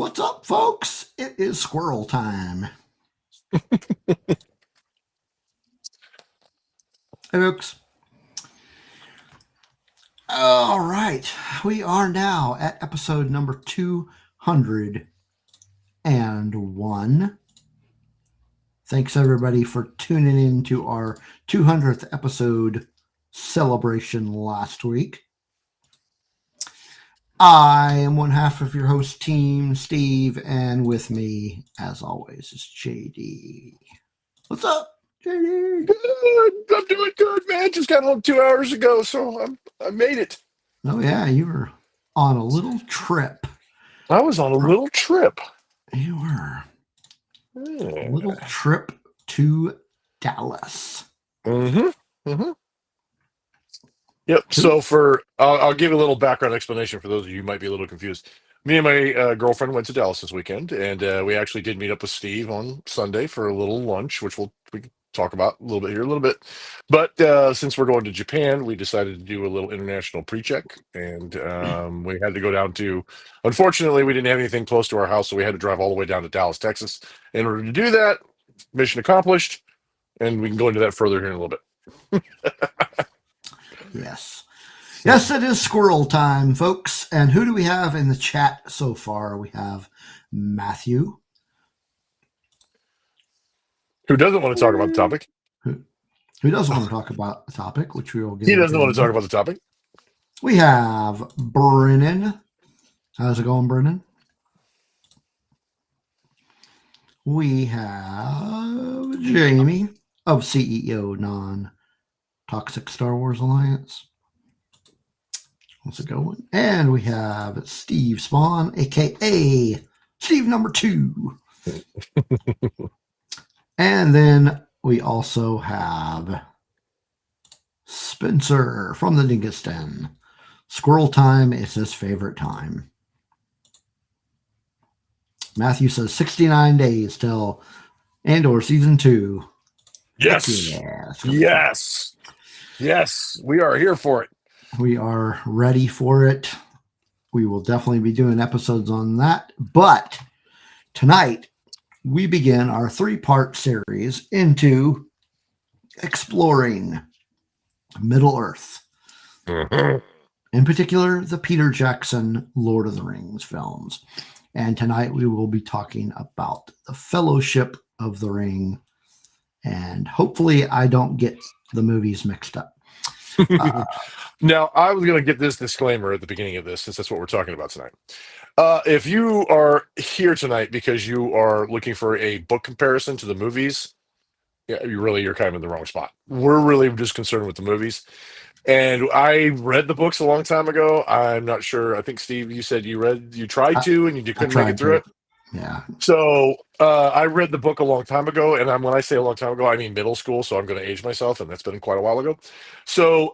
What's up, folks? It is squirrel time. Hey, folks. All right. We are now at episode number 201. Thanks, everybody, for tuning in to our 200th episode celebration last week. I am one half of your host team, Steve, and with me, as always, is JD. What's up, JD? Good. I'm doing good, man. Just got home 2 hours ago, so I made it. Oh, yeah, you were on a little trip. I was on a little trip. You were. Yeah. A little trip to Dallas. Mm-hmm. Yep. So I'll give a little background explanation for those of you who might be a little confused. Me and my girlfriend went to Dallas this weekend, and we actually did meet up with Steve on Sunday for a little lunch, which we can talk about a little bit here, a little bit. But since we're going to Japan, we decided to do a little international pre-check, and we had to go down to. Unfortunately, we didn't have anything close to our house, so we had to drive all the way down to Dallas, Texas. In order to do that, mission accomplished, and we can go into that further here in a little bit. Yes. Yes, it is squirrel time, folks. And who do we have in the chat so far? We have Matthew. Who doesn't want to talk about the topic? Who doesn't want to talk about the topic, which we will get He doesn't into. want to talk about the topic. We have Brennan. How's it going, Brennan? We have Jamie of CEO Non-Toxic Star Wars Alliance. How's it going? And we have Steve Spawn, a.k.a. Steve number 2. And then we also have Spencer from the Dingus Den. Squirrel time is his favorite time. Matthew says 69 days till Andor Season 2. Yes. Yes. We are here for it. We are ready for it. We will definitely be doing episodes on that. But tonight, we begin our 3-part series into exploring Middle Earth. Mm-hmm. In particular, the Peter Jackson Lord of the Rings films. And tonight we will be talking about the Fellowship of the Ring. And hopefully I don't get the movies mixed up. Now, I was going to get this disclaimer at the beginning of this, since that's what we're talking about tonight. If you are here tonight because you are looking for a book comparison to the movies, yeah, you're kind of in the wrong spot. We're really just concerned with the movies. And I read the books a long time ago. I'm not sure. I think, Steve, you said you tried to, and you couldn't make it through it. Yeah. So I read the book a long time ago, and when I say a long time ago, I mean middle school. So I'm going to age myself, and that's been quite a while ago. So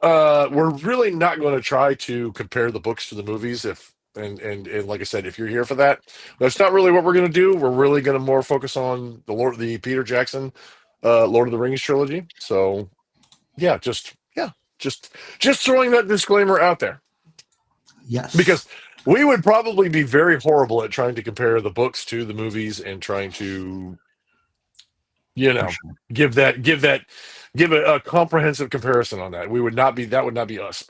we're really not going to try to compare the books to the movies. And like I said, if you're here for that, that's not really what we're going to do. We're really going to more focus on the Peter Jackson Lord of the Rings trilogy. So yeah, just throwing that disclaimer out there. Yes. Because we would probably be very horrible at trying to compare the books to the movies and trying to, give a comprehensive comparison on that. That would not be us.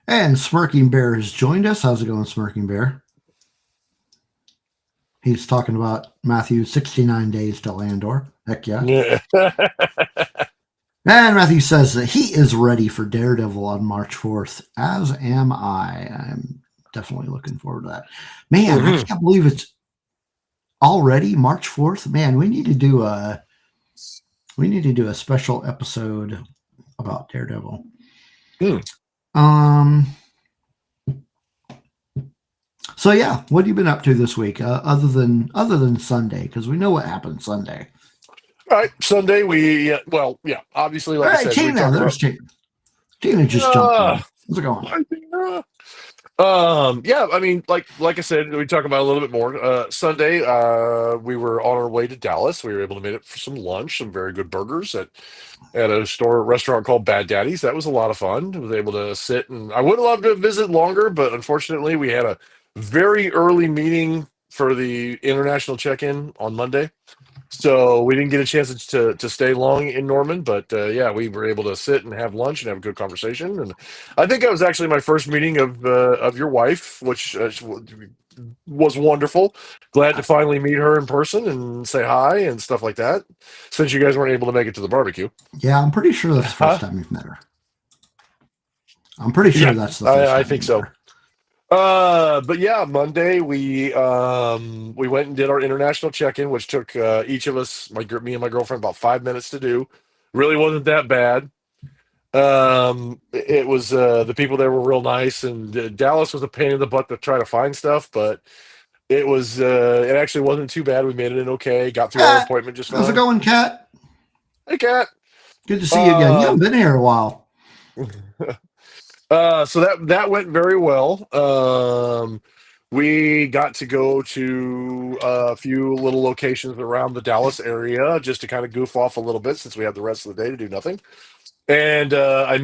And Smirking Bear has joined us. How's it going, Smirking Bear? He's talking about Matthew 69 days till Andor. Heck yeah. And Matthew says that he is ready for Daredevil on March 4th, as am I. I'm definitely looking forward to that. Man, I can't believe it's already March 4th. Man, we need to do a special episode about Daredevil. So yeah, what have you been up to this week, other than Sunday? Because we know what happened Sunday. All right, Sunday obviously, like I said, Tina, there's Tina. Tina just jumped in. How's it going? I mean, like I said, we talk about it a little bit more. Sunday, we were on our way to Dallas. We were able to meet up for some lunch, some very good burgers at a restaurant called Bad Daddy's. That was a lot of fun. I was able to sit, and I would love to visit longer, but unfortunately, we had a very early meeting for the international check-in on Monday. So we didn't get a chance to stay long in Norman, but yeah, we were able to sit and have lunch and have a good conversation. And I think that was actually my first meeting of your wife, which was wonderful. Glad to finally meet her in person and say hi and stuff like that. Since you guys weren't able to make it to the barbecue, Yeah, I'm pretty sure that's the first huh? time you've met her. I'm pretty sure Yeah, that's the first I time you think met so. her. But yeah, Monday we went and did our international check-in, which took each of us, me and my girlfriend, about 5 minutes to do. Really wasn't that bad. It was the people there were real nice, and Dallas was a pain in the butt to try to find stuff, but it actually wasn't too bad. We made it in okay, got through our Kat, appointment just how's it fine. going, Kat? Hey, Kat. Good to see you again. You haven't Um, been here a while. so that went very well. We got to go to a few little locations around the Dallas area just to kind of goof off a little bit since we had the rest of the day to do nothing. And I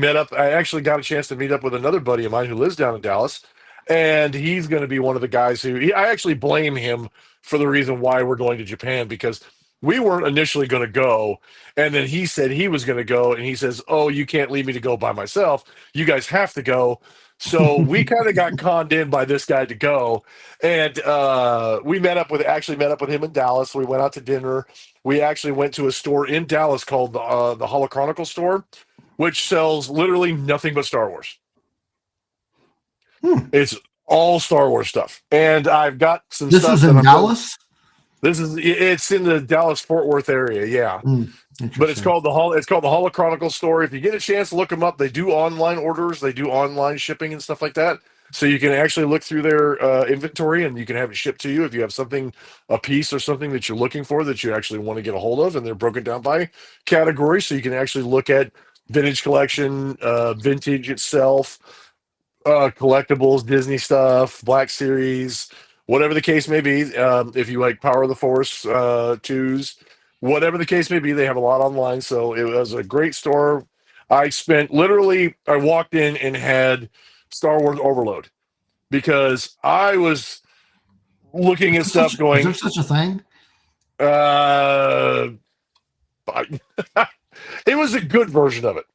actually got a chance to meet up with another buddy of mine who lives down in Dallas. And he's going to be one of the guys I actually blame him for the reason why we're going to Japan because we weren't initially going to go. And then he said he was going to go. And he says, "Oh, you can't leave me to go by myself. You guys have to go." So we kind of got conned in by this guy to go. And we actually met up with him in Dallas. We went out to dinner. We actually went to a store in Dallas called the Holochronicle store, which sells literally nothing but Star Wars. Hmm. It's all Star Wars stuff, and I've got some This stuff is that in I'm going. Dallas. It's in the Dallas Fort Worth area, yeah. Hmm. But it's Interesting. called the Holo Chronicle store. If you get a chance, look them up. They do online orders, they do online shipping and stuff like that. So you can actually look through their inventory and you can have it shipped to you if you have something, a piece or something that you're looking for that you actually want to get a hold of, and they're broken down by category, so you can actually look at vintage collection, vintage itself, collectibles, Disney stuff, Black Series, whatever the case may be. If you like Power of the Force twos, whatever the case may be, they have a lot online. So it was a great store. I walked in and had Star Wars overload because I was looking at stuff Is there going, such a thing? uh, it was a good version of it.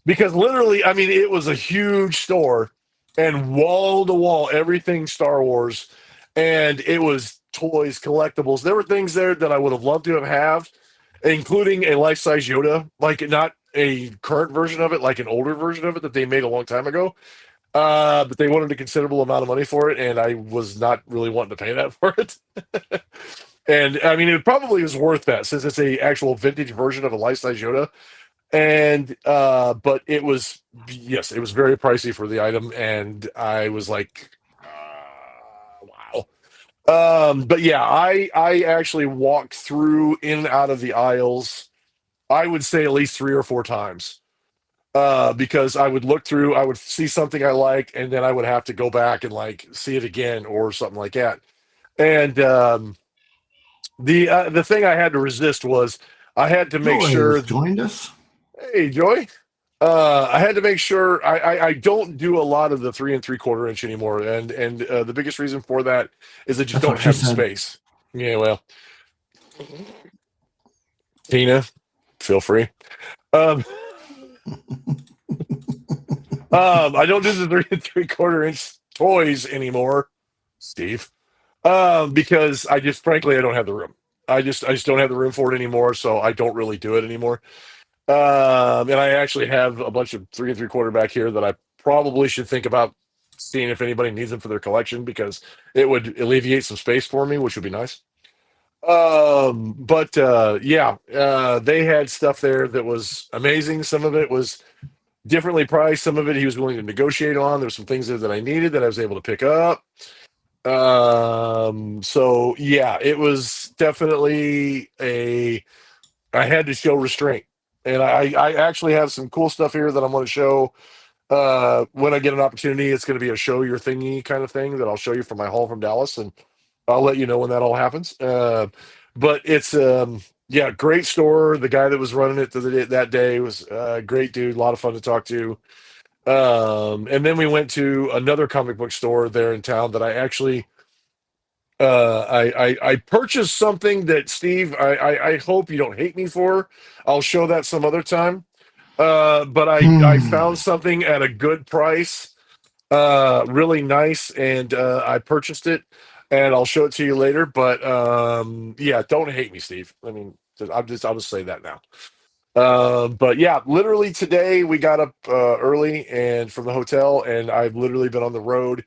Because literally, I mean, it was a huge store and wall to wall, everything Star Wars. And it was toys, collectibles. There were things there that I would have loved to have, including a life size Yoda, like not a current version of it, like an older version of it that they made a long time ago. But they wanted a considerable amount of money for it, and I was not really wanting to pay that for it. And I mean, it probably was worth that since it's a actual vintage version of a life size Yoda. And but it was, yes, it was very pricey for the item, and I was like, wow. But yeah, I actually walked through in and out of the aisles, I would say at least 3 or 4 times. Because I would look through, I would see something I liked, and then I would have to go back and like see it again or something like that. And the thing I had to resist was I had to make Joy sure. has joined us. Hey, Joy. I had to make sure I don't do a lot of the 3 3/4 inch anymore, and the biggest reason for that is I just That's don't what she have the said. space. Yeah, well, Tina, feel free. Um, I don't do the 3 3/4 inch toys anymore, Steve, because I just frankly I don't have the room. I just don't have the room for it anymore, so I don't really do it anymore. And I actually have a bunch of 3 3/4 back here that I probably should think about seeing if anybody needs them for their collection because it would alleviate some space for me, which would be nice. But yeah, they had stuff there that was amazing. Some of it was differently priced. Some of it he was willing to negotiate on. There's some things there that I needed that I was able to pick up. So yeah, it was definitely I had to show restraint. And I actually have some cool stuff here that I'm going to show when I get an opportunity. It's going to be a show your thingy kind of thing that I'll show you from my haul from Dallas, and I'll let you know when that all happens. But it's yeah, great store. The guy that was running it that day was a great dude, a lot of fun to talk to. And then we went to another comic book store there in town that I actually I purchased something that Steve, I hope you don't hate me for. I'll show that some other time. But I found something at a good price, really nice, and I purchased it, and I'll show it to you later. But yeah, don't hate me, Steve. I mean, I'll just say that now. But yeah, literally today we got up early and from the hotel, and I've literally been on the road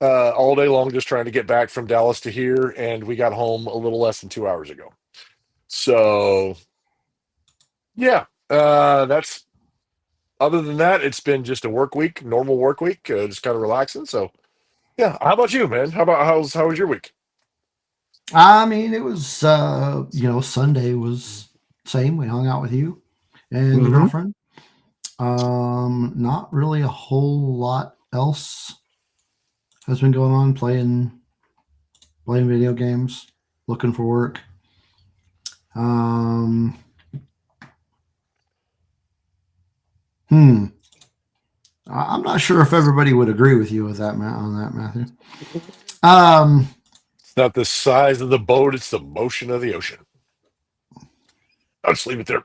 all day long just trying to get back from Dallas to here, and we got home a little less than 2 hours ago. So yeah, that's other than that, it's been just a work week, normal work week, just kind of relaxing. So yeah, how about you, man? How was your week? I mean, it was Sunday was same. We hung out with you and the Mm-hmm. girlfriend. Not really a whole lot else has been going on. Playing video games, looking for work. I'm not sure if everybody would agree with you with that on that, Matthew. It's not the size of the boat; it's the motion of the ocean. I'll just leave it there.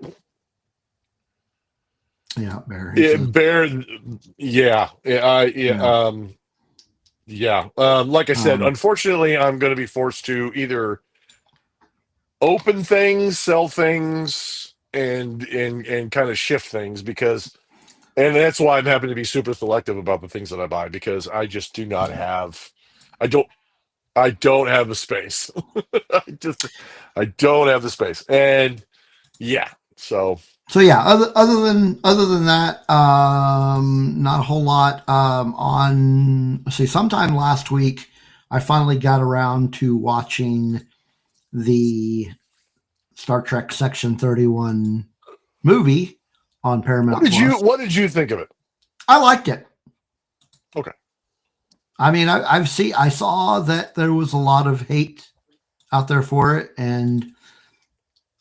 Yeah, Bear. Bear. Yeah, yeah, yeah. Yeah. Yeah. Like I said, unfortunately, I'm going to be forced to either open things, sell things, and kind of shift things and that's why I'm having to be super selective about the things that I buy because I just do not have, I don't, I don't have the space. I don't have the space, and yeah, so. So yeah, other than that, not a whole lot. Sometime last week, I finally got around to watching the Star Trek Section 31 movie on Paramount Plus. What did you think of it? I liked it. Okay. I mean, I saw that there was a lot of hate out there for it, and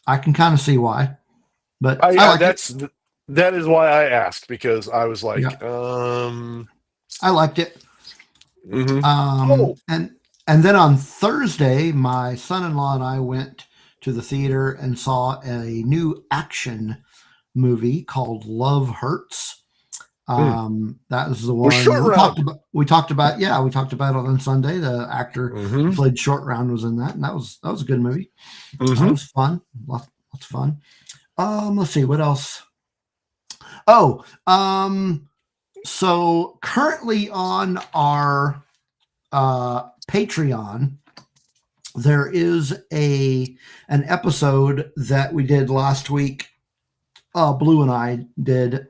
I can kind of see why. But I liked it. That is why I asked because I was like, I liked it. Mm-hmm. And then on Thursday, my son-in-law and I went to the theater and saw a new action movie called Love Hurts. That was the one we talked about. Yeah, we talked about it on Sunday. The actor who played Short Round was in that, and that was a good movie. That was fun. Lots of fun. Let's see what else. Oh, so currently on our Patreon, there is an episode that we did last week. Blue and I did.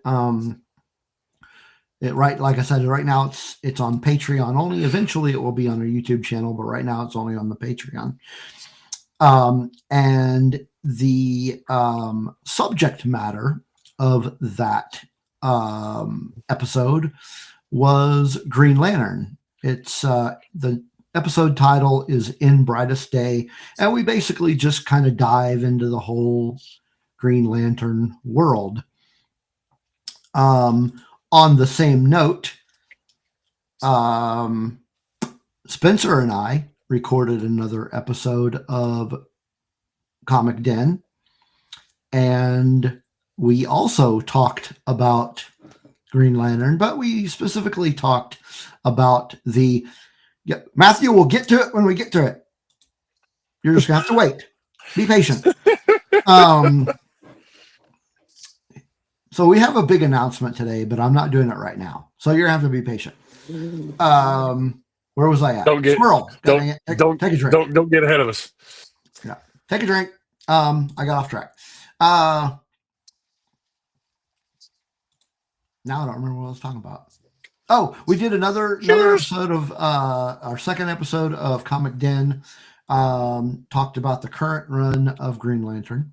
Like I said, right now it's on Patreon only. Eventually, it will be on our YouTube channel, but right now it's only on the Patreon. And the subject matter of that episode was Green Lantern. It's the episode title is In Brightest Day, and we basically just kind of dive into the whole Green Lantern world. On the same note, Spencer and I recorded another episode of Comic Den, and we also talked about Green Lantern, but we specifically talked about Matthew, we'll get to it when we get to it. You're just going to have to wait. Be patient. So we have a big announcement today, but I'm not doing it right now. So you're going to have to be patient. Where was I at? Squirrel. Take a drink. Don't get ahead of us. Yeah. Take a drink. I got off track. Now I don't remember what I was talking about. Oh, we did another episode of our second episode of Comic Den. Talked about the current run of Green Lantern,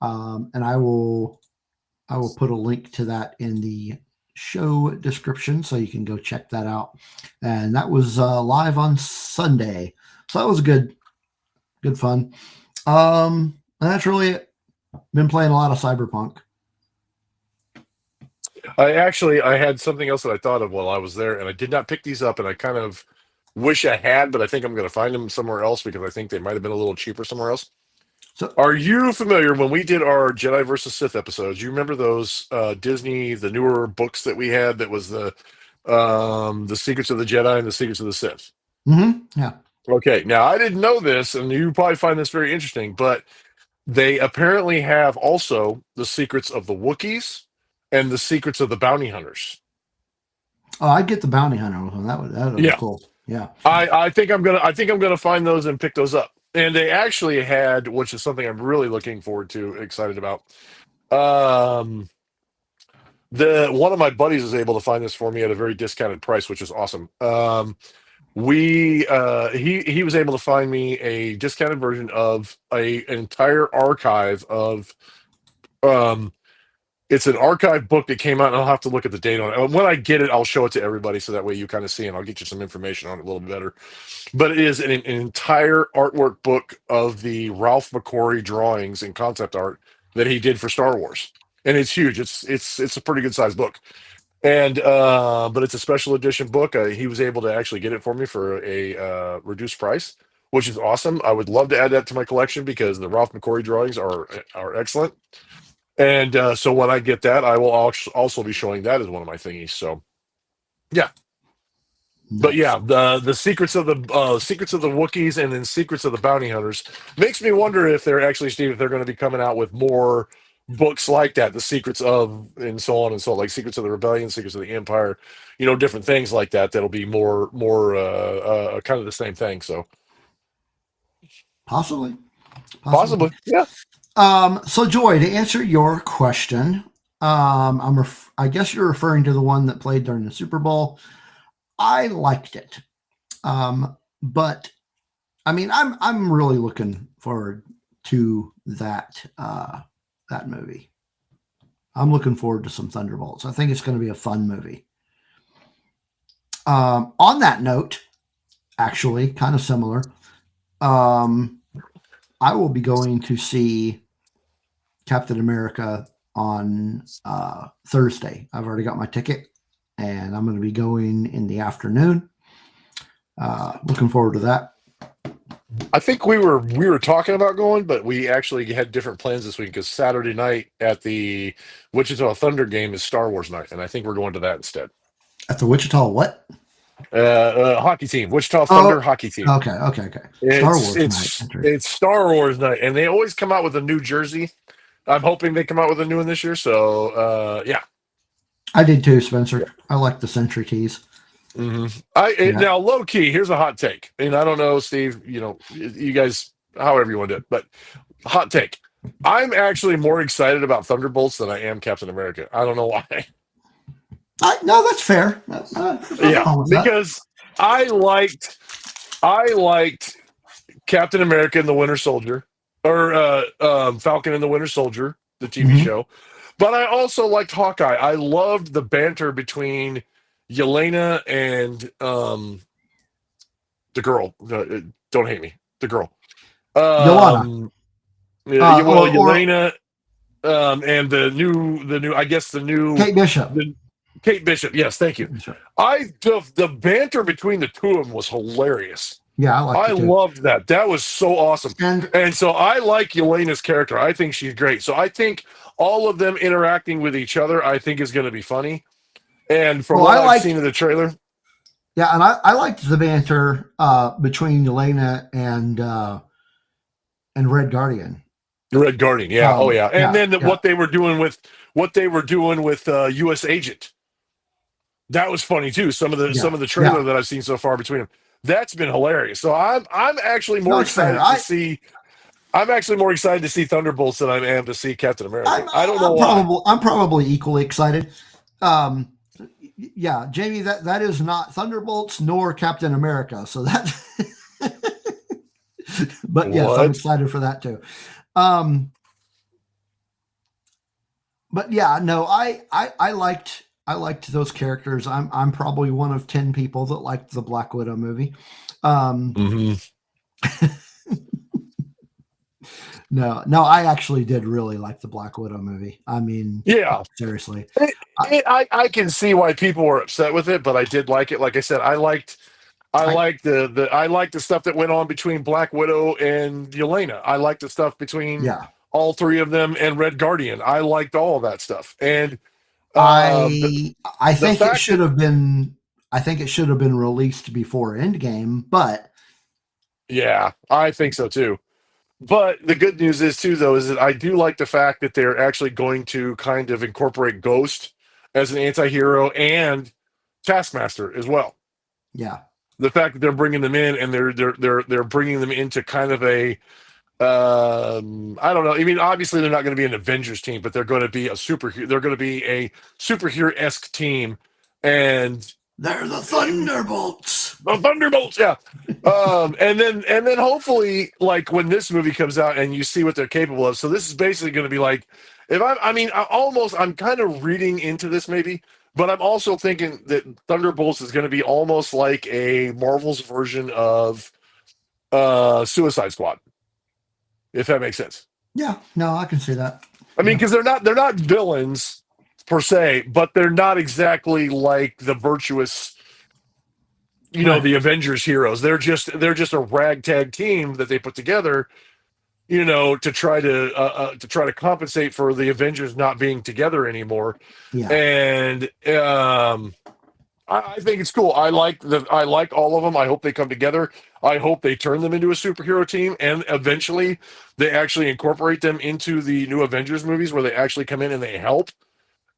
and I will put a link to that in the show description so you can go check that out. And that was live on Sunday, so that was good fun. And that's really it. Been playing a lot of Cyberpunk. I had something else that I thought of while I was there, and I did not pick these up, and I kind of wish I had, but I think I'm going to find them somewhere else because I think they might have been a little cheaper somewhere else. So, Are you familiar when we did our Jedi versus Sith episodes? You remember those Disney, the newer books that we had that was the Secrets of the Jedi and the Secrets of the Sith? yeah. Okay, now I didn't know this, and you probably find this very interesting, but they apparently have also the secrets of the Wookiees and the secrets of the bounty hunters. Oh, I'd get the bounty hunter one. That would be Yeah, cool. Yeah. I think I'm gonna find those and pick those up. And they actually had, which is something I'm really looking forward to, excited about. Um, the one of my buddies was able to find this for me at a very discounted price, which is awesome. He was able to find me a discounted version of an entire archive of um it's an archive book that came out, and I'll have to look at the date on it. When I get it, I'll show it to everybody so that way you kind of see, and I'll get you some information on it a little bit better. But it is an entire artwork book of the Ralph McQuarrie drawings and concept art that he did for Star Wars, and it's huge. It's a pretty good sized book, and but it's a special edition book. He was able to actually get it for me for a reduced price, which is awesome. I would love to add that to my collection because the Ralph McQuarrie drawings are excellent. And so when I get that, I will also be showing that as one of my thingies. So yeah, but Nice. yeah, the secrets of the Wookiees and then secrets of the bounty hunters makes me wonder if they're actually, Steve, if they're going to be coming out with more books like that, the secrets of and so on and so on, like secrets of the rebellion, secrets of the empire, different things like that. That'll be more kind of the same thing. So Possibly. possibly, yeah. So Joy, to answer your question, I guess you're referring to the one that played during the Super Bowl. I liked it. But I mean, I'm really looking forward to that movie. I'm looking forward to some Thunderbolts. I think it's going to be a fun movie. On that note, actually, kind of similar. I will be going to see Captain America on Thursday. I've already got my ticket, and I'm going to be going in the afternoon. Looking forward to that. I think we were talking about going, but we actually had different plans this week because Saturday night at the Wichita Thunder game is Star Wars night, and I think we're going to that instead. At the Wichita what? Hockey team, Wichita Thunder hockey team. Okay. Star Wars night. It's Star Wars night, and they always come out with a new jersey. I'm hoping they come out with a new one this year. So yeah, I did too, Spencer. I like the Century tees. Mm-hmm. Now low key, here's a hot take, and I don't know, Steve. You guys, however you want to do it, but hot take. I'm actually more excited about Thunderbolts than I am Captain America. I don't know why. No, that's fair. Yeah, because I liked Captain America and the Winter Soldier, or Falcon and the Winter Soldier, the TV show. But I also liked Hawkeye. I loved the banter between Yelena and the girl. Don't hate me. The girl. Yelena. Yelena. And the new. I guess the new Kate Bishop. Kate Bishop. Yes, thank you. Right. The banter between the two of them was hilarious. Yeah, I loved that. That was so awesome. And so I like Yelena's character. I think she's great. So I think all of them interacting with each other, I think is going to be funny. And from what I've seen in the trailer. Yeah, and I liked the banter between Yelena and Red Guardian. Red Guardian, yeah. Oh yeah. And then what they were doing with US Agent. That was funny too. Some of the trailer that I've seen so far between them. That's been hilarious. So I'm actually more excited to see. I'm actually more excited to see Thunderbolts than I am to see Captain America. I don't know why. I'm probably equally excited. Yeah, Jamie, that is not Thunderbolts nor Captain America. So that. But yes, I'm excited for that too. But yeah, no, I liked those characters. I'm probably one of 10 people that liked the Black Widow movie. No, I actually did really like the Black Widow movie. I mean, Yeah, seriously. I can see why people were upset with it, but I did like it. Like I said, I I liked I liked the stuff that went on between Black Widow and Yelena. I liked the stuff between yeah. all three of them and Red Guardian. I liked all of that stuff. And the I the think it fact should that have been released before Endgame, but yeah, I think so too. But the good news is too, though, is that I do like the fact that they're actually going to kind of incorporate Ghost as an anti-hero and Taskmaster as well. yeah. The fact that they're bringing them in and they're bringing them into kind of a I don't know. I mean, obviously they're not going to be an Avengers team, but they're going to be a superhero. They're going to be a superhero-esque team, and They're the Thunderbolts. the Thunderbolts, yeah. And then hopefully, like when this movie comes out and you see what they're capable of. So this is basically going to be like, if I mean, I'm kind of reading into this maybe, but I'm also thinking that Thunderbolts is going to be almost like a Marvel's version of Suicide Squad, if that makes sense. Yeah, no, I can see that. I mean, Yeah, because they're not villains per se, but they're not exactly like the virtuous, right. the Avengers heroes. They're just a ragtag team that they put together, to try to compensate for the Avengers not being together anymore. Yeah, And I think it's cool. I like all of them. I hope they come together. I hope they turn them into a superhero team, and eventually they actually incorporate them into the new Avengers movies where they actually come in and they help.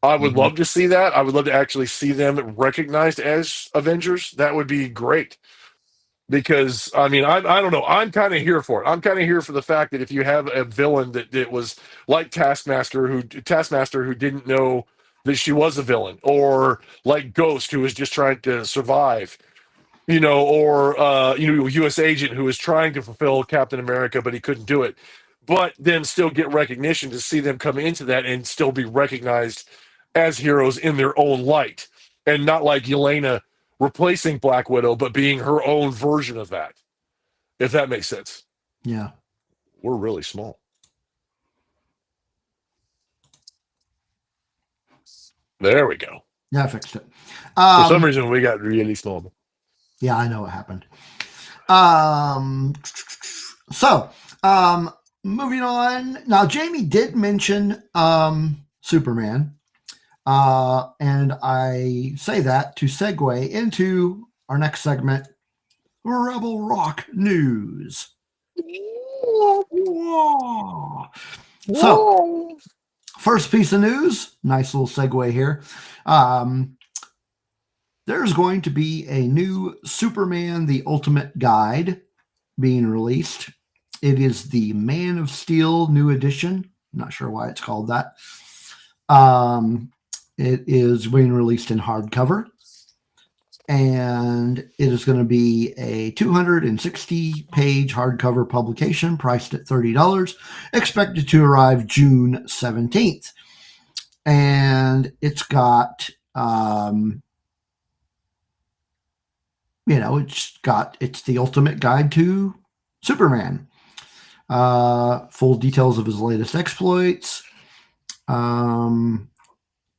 I would hmm love to see that. I would love to actually see them recognized as Avengers. That would be great. Because I mean, I don't know. I'm kind of here for it. I'm kind of here for the fact that if you have a villain that was like Taskmaster who didn't know that she was a villain, or like Ghost who was just trying to survive, or U.S. Agent who was trying to fulfill Captain America but he couldn't do it, but then still get recognition to see them come into that and still be recognized as heroes in their own light, and not like Yelena replacing Black Widow, but being her own version of that. If that makes sense. yeah, We're really small. There we go. yeah. I fixed it. For some reason, we got really small. Yeah, I know what happened. Um, so, moving on. Now, Jamie did mention Superman, and I say that to segue into our next segment, Rebel Rock News. Whoa. So, Whoa. first piece of news, nice little segue here. There's going to be a new Superman the Ultimate Guide being released. It is the Man of Steel new edition. I'm not sure why it's called that. It is being released in hardcover. And it is going to be a 260-page hardcover publication priced at $30, expected to arrive June 17th. And it's got, it's the ultimate guide to Superman. Full details of his latest exploits,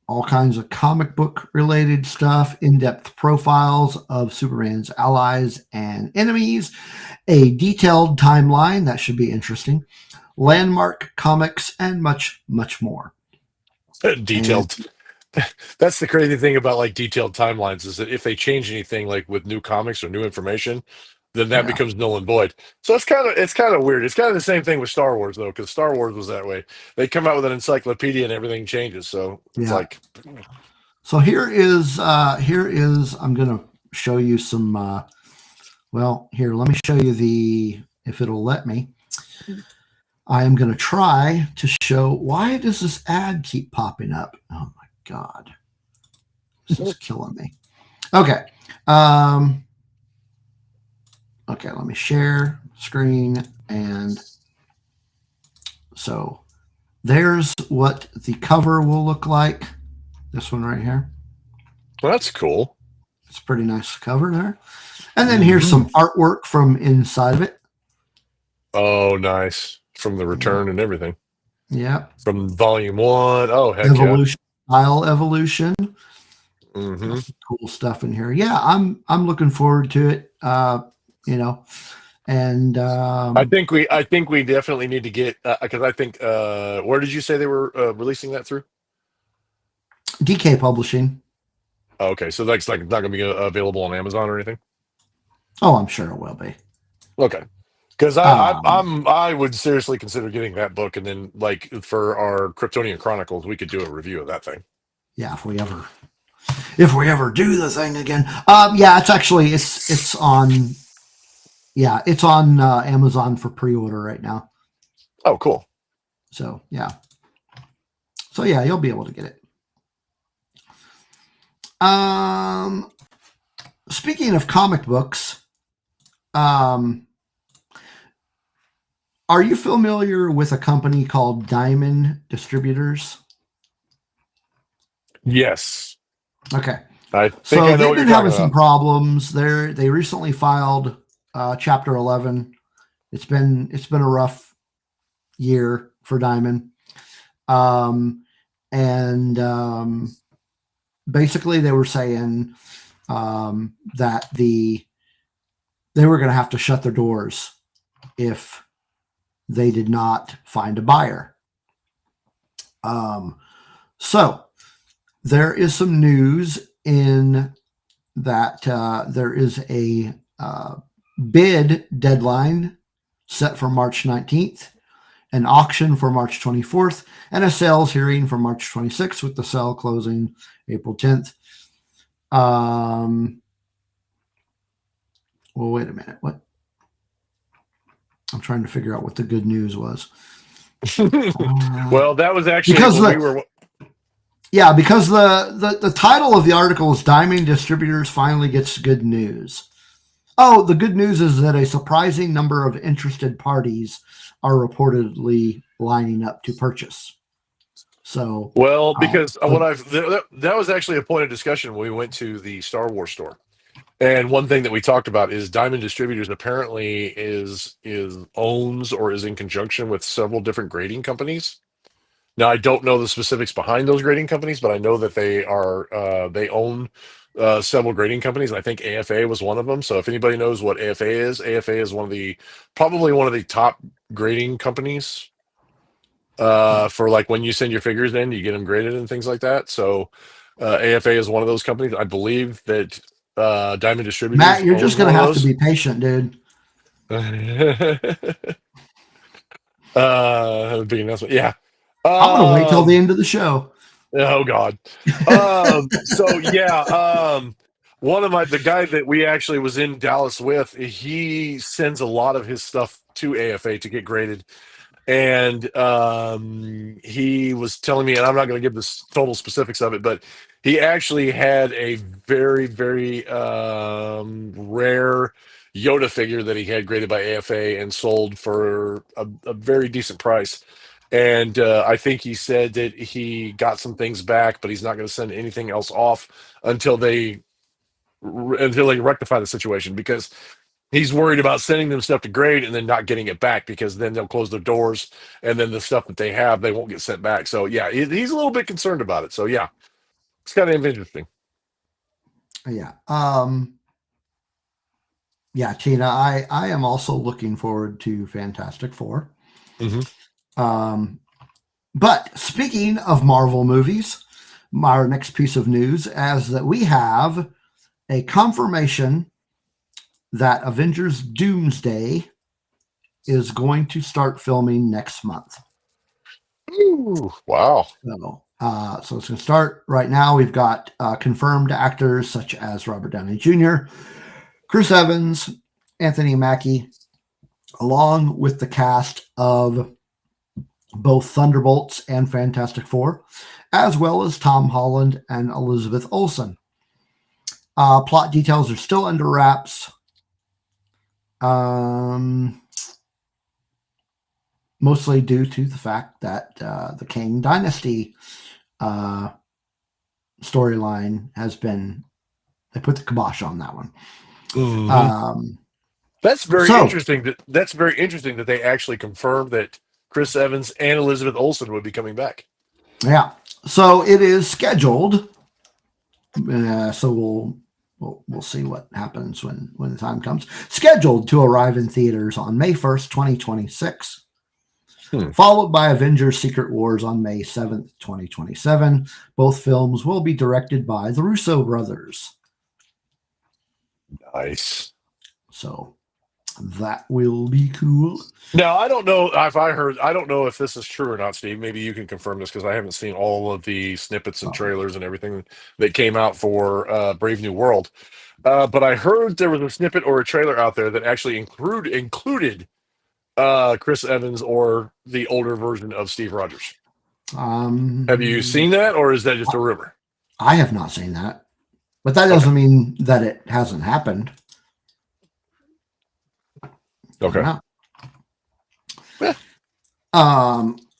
all kinds of comic book related stuff, in-depth profiles of Superman's allies and enemies, a detailed timeline that should be interesting, landmark comics, and much, much more. Detailed. That's the crazy thing about like detailed timelines, is that if they change anything like with new comics or new information, then that Yeah. becomes null and void. So it's kind of weird. It's kind of the same thing with Star Wars though, because Star Wars was that way. They come out with an encyclopedia and everything changes. So it's like, so here is I'm gonna show you some here, let me show you if it'll let me. I am going to try to show, why does this ad keep popping up? Oh my God. This is killing me. Okay. Okay, let me share screen. And so there's what the cover will look like. This one right here. well, that's cool. It's a pretty nice cover there. And then here's some artwork from inside of it. Oh, nice. from the return and everything. Yeah. From volume 1. Oh, heck Evolution, style evolution. Mm-hmm. Some cool stuff in here. Yeah, I'm looking forward to it. And I think we definitely need to get because I think where did you say they were releasing that through? DK Publishing. Oh, okay, so that's like not going to be available on Amazon or anything. Oh, I'm sure it will be. Okay, because Um, I would seriously consider getting that book, and then like for our Kryptonian Chronicles, we could do a review of that thing. Yeah, if we ever do the thing again. Yeah, it's actually it's on. Yeah, it's on Amazon for pre-order right now. Oh, cool. So yeah, you'll be able to get it. Speaking of comic books, are you familiar with a company called Diamond Distributors? Yes, Okay. I think So I know they've what you're been talking having some about. problems. They recently filed Chapter 11. It's been a rough year for Diamond, and basically they were saying that they were going to have to shut their doors if they did not find a buyer. So there is some news in that there is a bid deadline set for March 19th, an auction for March 24th, and a sales hearing for March 26th, with the sale closing April 10th. Well, wait a minute. What? I'm trying to figure out what the good news was. Well, that was actually because when we were. Yeah, because the title of the article is Diamond Distributors Finally Gets Good News. Oh, the good news is that a surprising number of interested parties are reportedly lining up to purchase. So, Well, because that was actually a point of discussion when we went to the Star Wars store. And one thing that we talked about is Diamond Distributors apparently is owns or is in conjunction with several different grading companies. Now, I don't know the specifics behind those grading companies, but I know that they own several grading companies. And I think AFA was one of them. So if anybody knows what AFA is probably one of the top grading companies for like when you send your figures in, you get them graded and things like that. So AFA is one of those companies. I believe that Diamond Distributors Matt, you're just owns going one to of have to those. be patient, dude. Big announcement. Yeah. I'm going to wait till the end of the show. Oh God. So yeah, one of the guy that we actually was in Dallas with, he sends a lot of his stuff to AFA to get graded. And he was telling me, and I'm not going to give the total specifics of it, but he actually had a very, very rare Yoda figure that he had graded by AFA and sold for a very decent price. And I think he said that he got some things back, but he's not going to send anything else off until they rectify the situation, because he's worried about sending them stuff to grade and then not getting it back, because then they'll close their doors and then the stuff that they have, they won't get sent back. So yeah, he's a little bit concerned about it. So yeah, it's kind of interesting. Yeah. Yeah, Tina, I am also looking forward to Fantastic Four. Mm-hmm. But speaking of Marvel movies, our next piece of news is that we have a confirmation that Avengers Doomsday is going to start filming next month. Ooh, wow. So it's going to start right now. We've got confirmed actors such as Robert Downey Jr., Chris Evans, Anthony Mackie, along with the cast of both Thunderbolts and Fantastic Four, as well as Tom Holland and Elizabeth Olsen. Plot details are still under wraps. Mostly due to the fact that the Kang Dynasty storyline they put the kibosh on that one. Mm-hmm. That's very interesting. That's very interesting that they actually confirmed that Chris Evans and Elizabeth Olsen would be coming back. Yeah. So it is scheduled. So we'll see what happens when the time comes. Scheduled to arrive in theaters on May 1st, 2026. Followed by Avengers Secret Wars on May 7th, 2027. Both films will be directed by the Russo brothers. Nice. So that will be cool. Now, I don't know if this is true or not, Steve. Maybe you can confirm this because I haven't seen all of the snippets and trailers and everything that came out for Brave New World. But I heard there was a snippet or a trailer out there that actually included Chris Evans or the older version of Steve Rogers. Have you seen that, or is that just a rumor? I have not seen that, but that doesn't mean that it hasn't happened. Okay. Yeah.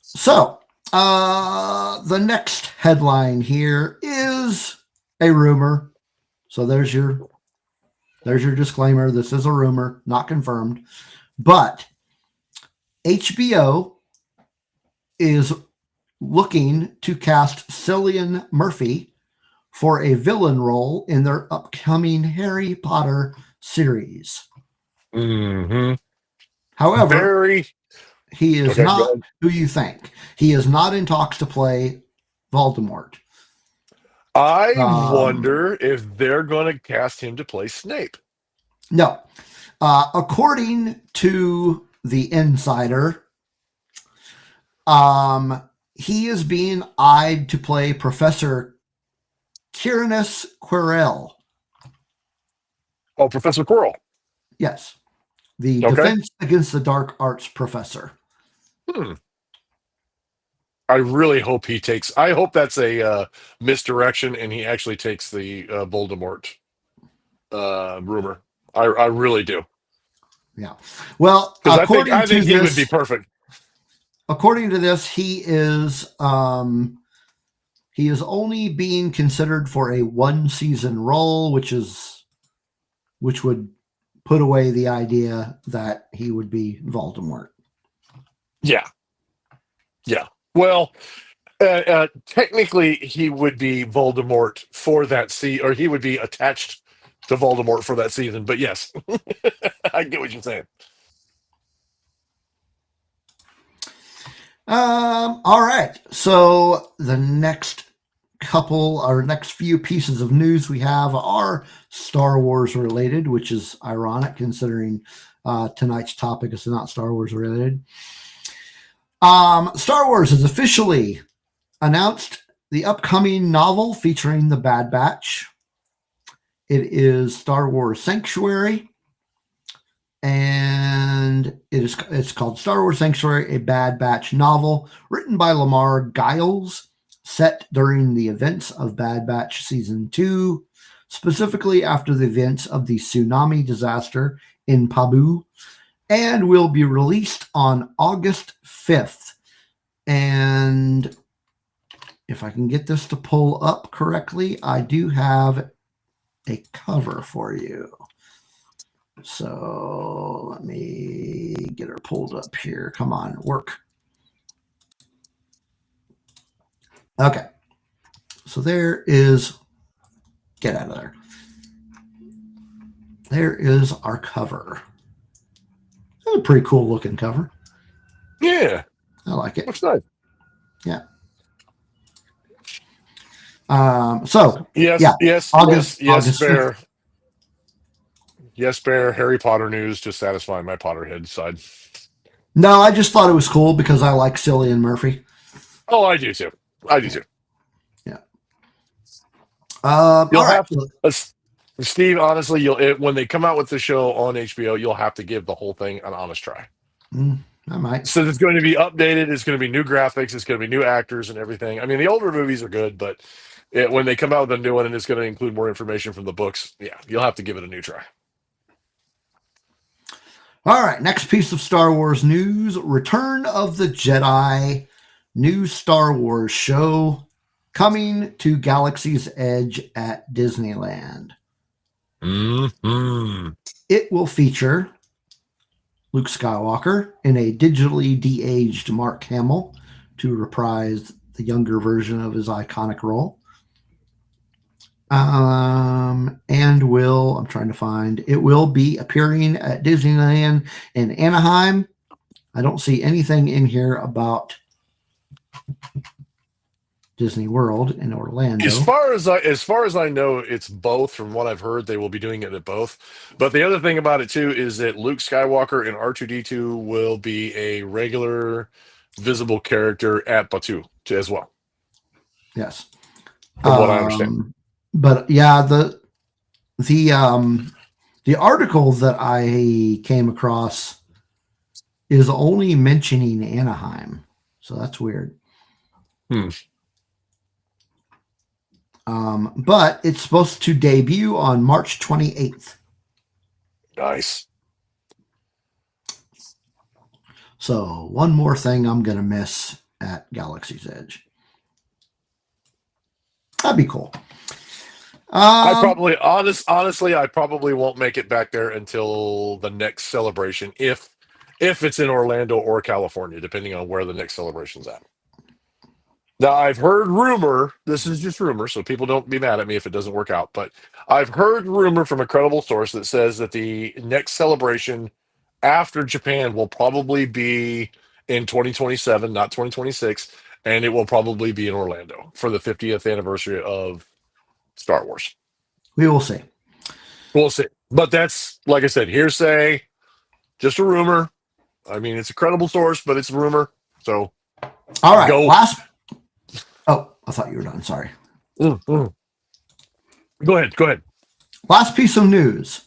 So the next headline here is a rumor. So there's your disclaimer. This is a rumor, not confirmed, but HBO is looking to cast Cillian Murphy for a villain role in their upcoming Harry Potter series. Mm-hmm. However, he is not who you think. He is not in talks to play Voldemort. I wonder if they're going to cast him to play Snape. No. According to The Insider, he is being eyed to play Professor Quirinus Quirrell. Oh, Professor Quirrell. Yes. The Defense Against the Dark Arts professor. I really hope I hope that's a misdirection and he actually takes the Voldemort rumor. I really do. Yeah. Well, because I think he would be perfect. According to this, he is only being considered for a 1-season role, which would put away the idea that he would be Voldemort. Yeah. Yeah. Well, technically, he would be Voldemort for that season, or he would be attached to Voldemort for that season. But yes, I get what you're saying. All right. So the next few pieces of news we have are Star Wars related, which is ironic considering tonight's topic is not Star Wars related. Star Wars has officially announced the upcoming novel featuring the Bad Batch. It is Star Wars Sanctuary, and it's called Star Wars Sanctuary, a Bad Batch novel written by Lamar Giles, set during the events of Bad Batch Season 2, specifically after the events of the tsunami disaster in Pabu, and will be released on August 5th. And if I can get this to pull up correctly, I do have a cover for you. So let me get her pulled up here. Come on, work. Okay. So there is, get out of there. There is our cover. It's a pretty cool looking cover. Yeah. I like it. Looks nice. Yeah. So yes, August Bear. 5th. Yes, Bear. Harry Potter news to satisfy my Potterhead side. No, I just thought it was cool because I like Cillian Murphy. Oh, I do too. Yeah. You'll have to, Steve. Honestly, when they come out with the show on HBO, you'll have to give the whole thing an honest try. I might. So it's going to be updated. It's going to be new graphics. It's going to be new actors and everything. I mean, the older movies are good, but when they come out with a new one and it's going to include more information from the books, yeah, you'll have to give it a new try. All right, next piece of Star Wars news: Return of the Jedi, new Star Wars show coming to Galaxy's Edge at Disneyland. Mm-hmm. It will feature Luke Skywalker in a digitally de-aged Mark Hamill to reprise the younger version of his iconic role. And I'm trying to find, it will be appearing at Disneyland in Anaheim. I don't see anything in here about Disney World in Orlando. As far as I know, it's both. From what I've heard, they will be doing it at both. But the other thing about it too is that Luke Skywalker and R2D2 will be a regular, visible character at Batuu as well. Yes, from what I understand. But yeah, the article that I came across is only mentioning Anaheim, so that's weird. But it's supposed to debut on March 28th. Nice. So one more thing I'm going to miss at Galaxy's Edge. That'd be cool. Honestly, I probably won't make it back there until the next celebration, if it's in Orlando or California, depending on where the next celebration's at. Now, I've heard rumor, this is just rumor, so people don't be mad at me if it doesn't work out, but I've heard rumor from a credible source that says that the next celebration after Japan will probably be in 2027, not 2026, and it will probably be in Orlando for the 50th anniversary of Star Wars. We will see. We'll see. But that's, like I said, hearsay, just a rumor. I mean, it's a credible source, but it's a rumor. So, all right. Oh, I thought you were done. Sorry. Go ahead. Last piece of news.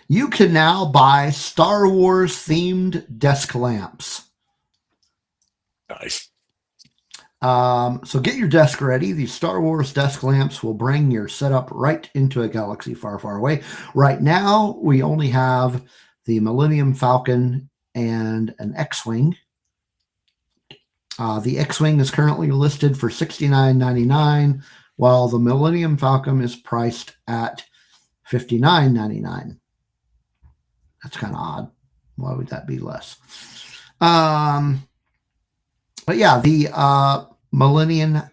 You can now buy Star Wars themed desk lamps. Nice. So get your desk ready. These Star Wars desk lamps will bring your setup right into a galaxy far, far away. Right now, we only have the Millennium Falcon and an X-Wing. The X-Wing is currently listed for $69.99, while the Millennium Falcon is priced at $59.99. That's kind of odd. Why would that be less? But yeah, the Millennium,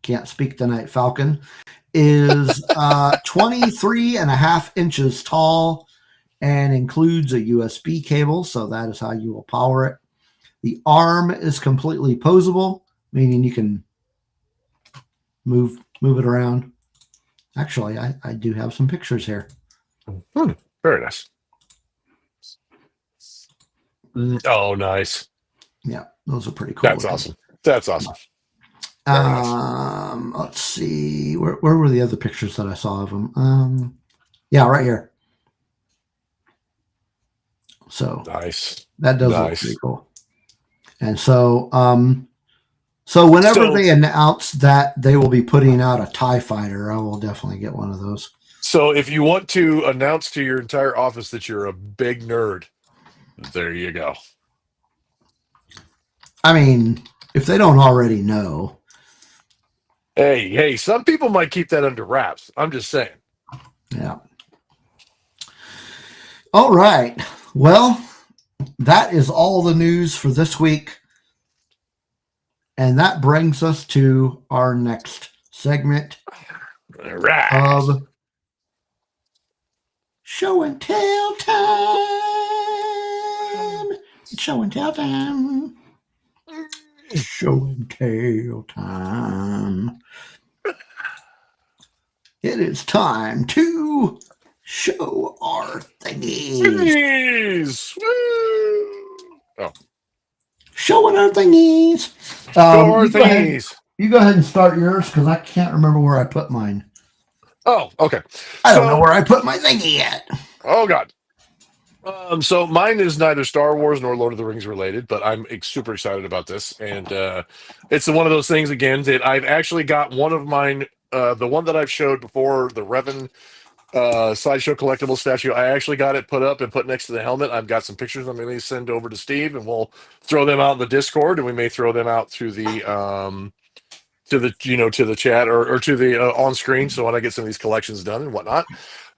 can't speak tonight, Falcon, is 23 and a half inches tall and includes a USB cable, so that is how you will power it. The arm is completely posable, meaning you can move it around. Actually, I do have some pictures here. Very nice. Oh, nice. Yeah, those are pretty cool. That's awesome. That's awesome. Nice. Let's see. Where were the other pictures that I saw of them? Yeah, right here. So nice. That does look pretty cool. And so, whenever they announce that they will be putting out a TIE fighter, I will definitely get one of those. So if you want to announce to your entire office that you're a big nerd, there you go. I mean, if they don't already know. Hey, some people might keep that under wraps. I'm just saying. Yeah. All right. Well, that is all the news for this week. And that brings us to our next segment of Show and Tell time. Show and Tell time. Show and Tell time. It is time to show our thingies. Oh. Showing our thingies. Show our thingies. You go ahead and start yours because I can't remember where I put mine. Oh, okay. I don't know where I put my thingy yet. Oh, God. So mine is neither Star Wars nor Lord of the Rings related, but I'm super excited about this. And it's one of those things, again, that I've actually got one of mine, the one that I've showed before, the Revan Sideshow Collectible statue. I actually got it put up and put next to the helmet. I've got some pictures I'm going to send over to Steve, and we'll throw them out in the Discord, and we may throw them out to the to the chat or to the on screen. So when I get some of these collections done and whatnot,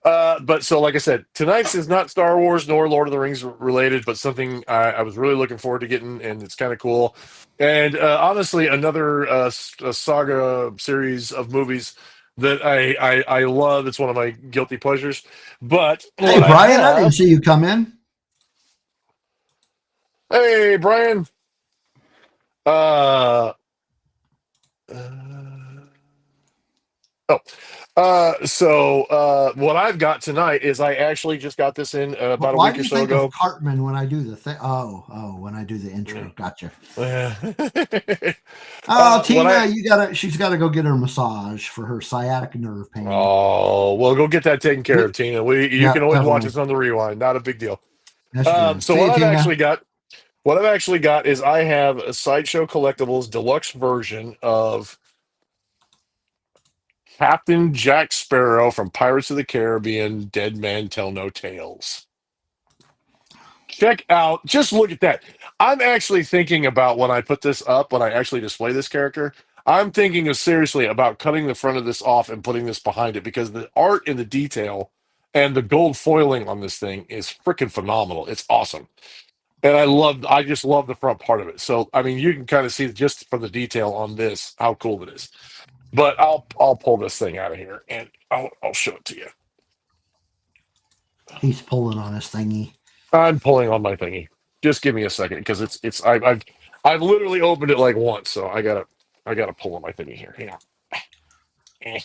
But so, like I said, tonight's is not Star Wars nor Lord of the Rings related, but something I was really looking forward to getting, and it's kind of cool. And honestly, another a saga series of movies that I love. It's one of my guilty pleasures. But Hey, what I Brian, I didn't have, see you come in. hey Brian, uh, uh, oh, what I've got tonight is I actually just got this in But about a why week do or you so think of ago. Cartman when I do the thing? Oh, when I do the intro. Gotcha. Yeah. Oh, What I Tina, she's gotta go get her massage for her sciatic nerve pain. Oh, well, go get that taken care of, Tina. You Yeah, can always watch definitely. us on the rewind. Not a big deal. That's good. So See you, Tina. what I've actually got is I have a Sideshow Collectibles deluxe version of Captain Jack Sparrow from Pirates of the Caribbean, Dead Man Tell No Tales. Check out, just look at that. I'm actually thinking about when I put this up, when I actually display this character, I'm thinking of seriously about cutting the front of this off and putting this behind it because the art and the detail and the gold foiling on this thing is freaking phenomenal. It's awesome. And I just love the front part of it. So, I mean, you can kind of see just from the detail on this how cool it is. But I'll pull this thing out of here and I'll show it to you. He's pulling on his thingy. I'm pulling on my thingy. Just give me a second because I've literally opened it like once, so I gotta pull on my thingy here. Hang on. Eh.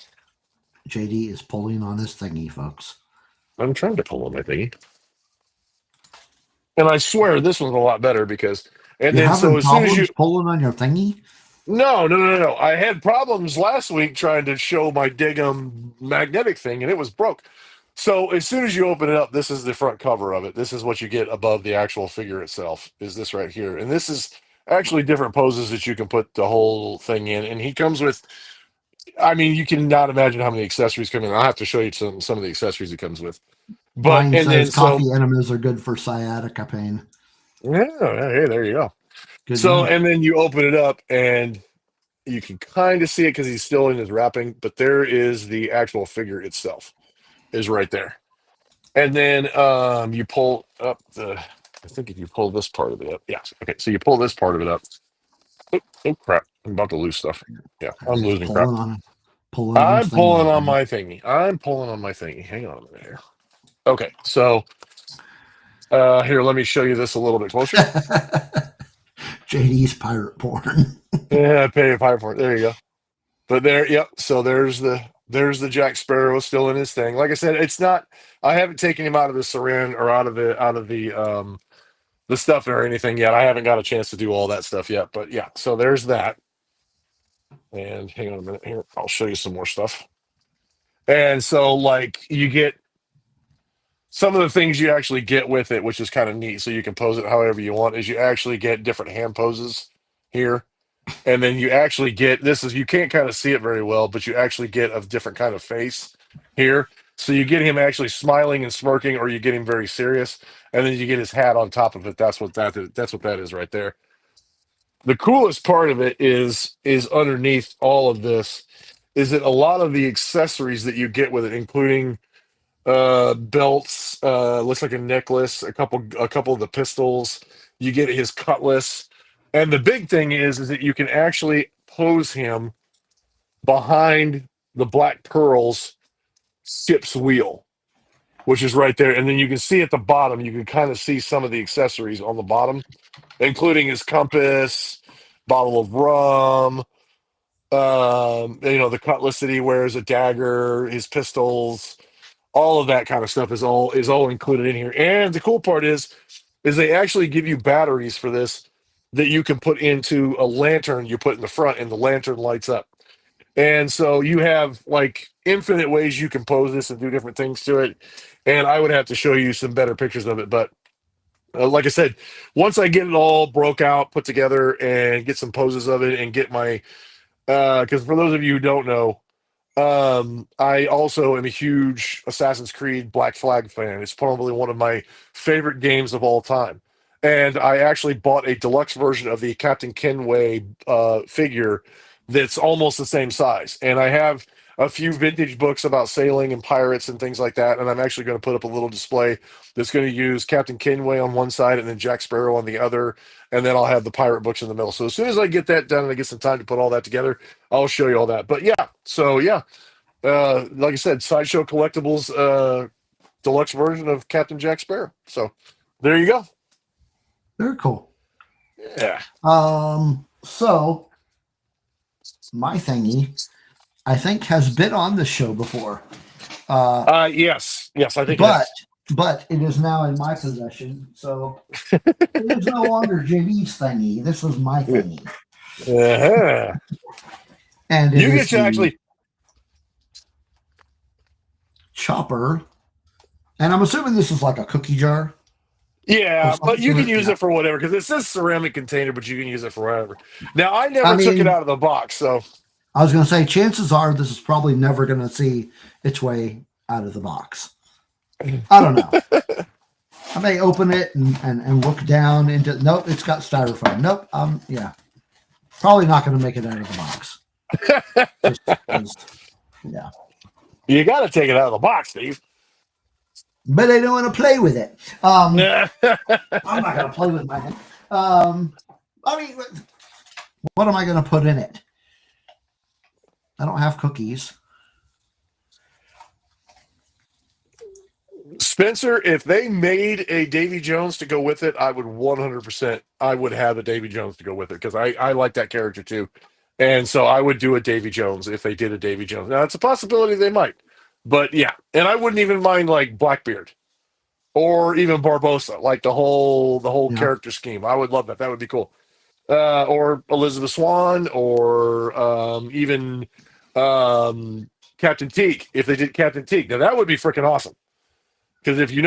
JD is pulling on his thingy, folks. I'm trying to pull on my thingy, and I swear this one's a lot better because. And You're then so having as soon as you problems pulling on your thingy? no, I had problems last week trying to show my Digum magnetic thing, and it was broke. So as soon as you open it up, this is the front cover of it. This is what you get above the actual figure itself. Is this right here? And this is actually different poses that you can put the whole thing in. And he comes with, I mean, you cannot imagine how many accessories come in. I'll have to show you some of the accessories it comes with. But Brian and then says so coffee enemas are good for sciatica pain. yeah, hey, there you go. Good to So know. and then you open it up and you can kind of see it because he's still in his wrapping, but there is the actual figure itself is right there. And then you pull up I think if you pull this part of it up. Yes. Okay. So you pull this part of it up. Oh crap. I'm about to lose stuff. Yeah, I'm He's losing crap. pulling on his I'm thingy pulling on again. my thingy. I'm pulling on my thingy. Hang on a minute here. Okay, so here, let me show you this a little bit closer. JD's pirate porn. Yeah, pay a pipe for it. There you go. But there, yep. So there's the Jack Sparrow still in his thing. Like I said, it's not. I haven't taken him out of the syringe or out of the stuff or anything yet. I haven't got a chance to do all that stuff yet. But yeah, so there's that. And hang on a minute here. I'll show you some more stuff. And so like you get some of the things you actually get with it, which is kind of neat. So you can pose it however you want, is you actually get different hand poses here. And then you actually get this is you can't kind of see it very well, but you actually get a different kind of face here. So you get him actually smiling and smirking, or you get him very serious, and then you get his hat on top of it. That's what that is right there. The coolest part of it is underneath all of this is that a lot of the accessories that you get with it, including belts, looks like a necklace, a couple of the pistols, you get his cutlass, and the big thing is that you can actually pose him behind the Black Pearls ship's wheel, which is right there, and then you can see at the bottom, you can kind of see some of the accessories on the bottom, including his compass, bottle of rum, the cutlass that he wears, a dagger, his pistols, all of that kind of stuff is all included in here. And the cool part is they actually give you batteries for this that you can put into a lantern you put in the front, and the lantern lights up. And so you have like infinite ways you can pose this and do different things to it. And I would have to show you some better pictures of it, but like I said, once I get it all broke out, put together, and get some poses of it, and get my because for those of you who don't know, I also am a huge Assassin's Creed Black Flag fan. It's probably one of my favorite games of all time. And I actually bought a deluxe version of the Captain Kenway figure that's almost the same size. And a few vintage books about sailing and pirates and things like that. And I'm actually going to put up a little display that's going to use Captain Kenway on one side and then Jack Sparrow on the other. And then I'll have the pirate books in the middle. So as soon as I get that done and I get some time to put all that together, I'll show you all that. But yeah, so yeah, like I said, Sideshow Collectibles deluxe version of Captain Jack Sparrow. So there you go. Very cool. Yeah. So my thingy, I think, has been on the show before. Yes, I think. But it is now in my possession, so it is no longer JD's thingy. This was my thingy. Uh-huh. And you get to actually chopper, and I'm assuming this is like a cookie jar. Yeah, but you can use it for whatever because it says ceramic container, but you can use it for whatever. Now, I never took it out of the box, so I was going to say chances are this is probably never going to see its way out of the box. I don't know. I may open it and look down into. Nope, it's got styrofoam. Nope. Yeah, probably not going to make it out of the box. Yeah. You got to take it out of the box, Steve. But I don't want to play with it. I'm not going to play with my hand. I mean, what am I going to put in it? I don't have cookies. Spencer, if they made a Davy Jones to go with it, I would 100%. I would have a Davy Jones to go with it because I like that character too, and so I would do a Davy Jones if they did a Davy Jones. Now it's a possibility they might, but yeah, and I wouldn't even mind like Blackbeard or even Barbossa, like the whole character scheme. I would love that. That would be cool. Or Elizabeth Swann, or even Captain Teague. If they did Captain Teague, now that would be freaking awesome. Because if you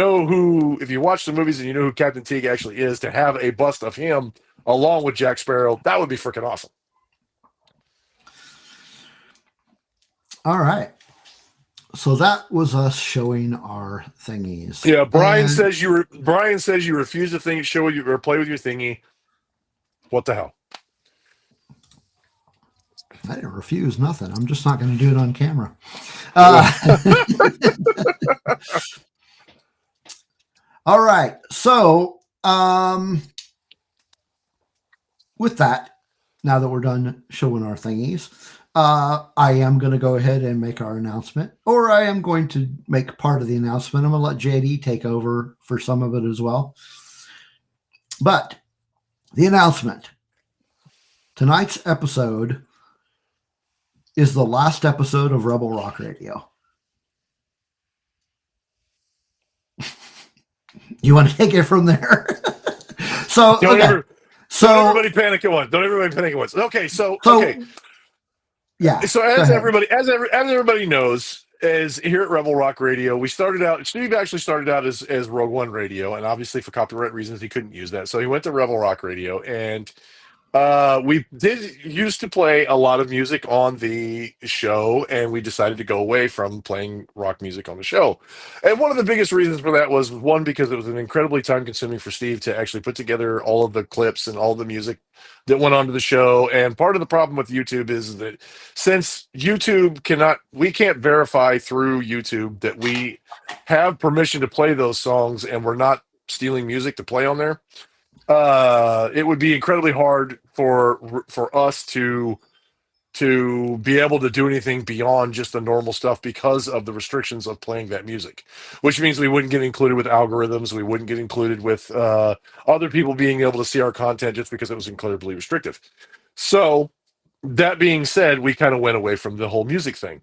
watch the movies and you know who Captain Teague actually is, to have a bust of him along with Jack Sparrow, that would be freaking awesome. All right. So that was us showing our thingies. Yeah, Brian says you refuse to show you or play with your thingy. What the hell? I didn't refuse nothing. I'm just not going to do it on camera. All right. So, with that, now that we're done showing our thingies, I am going to go ahead and make our announcement, or I am going to make part of the announcement. I'm going to let JD take over for some of it as well. But the announcement, tonight's episode is the last episode of Rebel Rock Radio. You want to take it from there? So, don't everybody panic at once. Don't everybody panic at once. Okay, okay. Yeah. So as everybody knows, as here at Rebel Rock Radio, Steve actually started out as Rogue One Radio, and obviously for copyright reasons he couldn't use that. So he went to Rebel Rock Radio, and we used to play a lot of music on the show, and we decided to go away from playing rock music on the show. And one of the biggest reasons for that was, one, because it was an incredibly time-consuming for Steve to actually put together all of the clips and all the music that went onto the show. And part of the problem with YouTube is that since we can't verify through YouTube that we have permission to play those songs and we're not stealing music to play on there, it would be incredibly hard for us to be able to do anything beyond just the normal stuff because of the restrictions of playing that music, which means we wouldn't get included with algorithms. We wouldn't get included with other people being able to see our content just because it was incredibly restrictive. So that being said, we kind of went away from the whole music thing.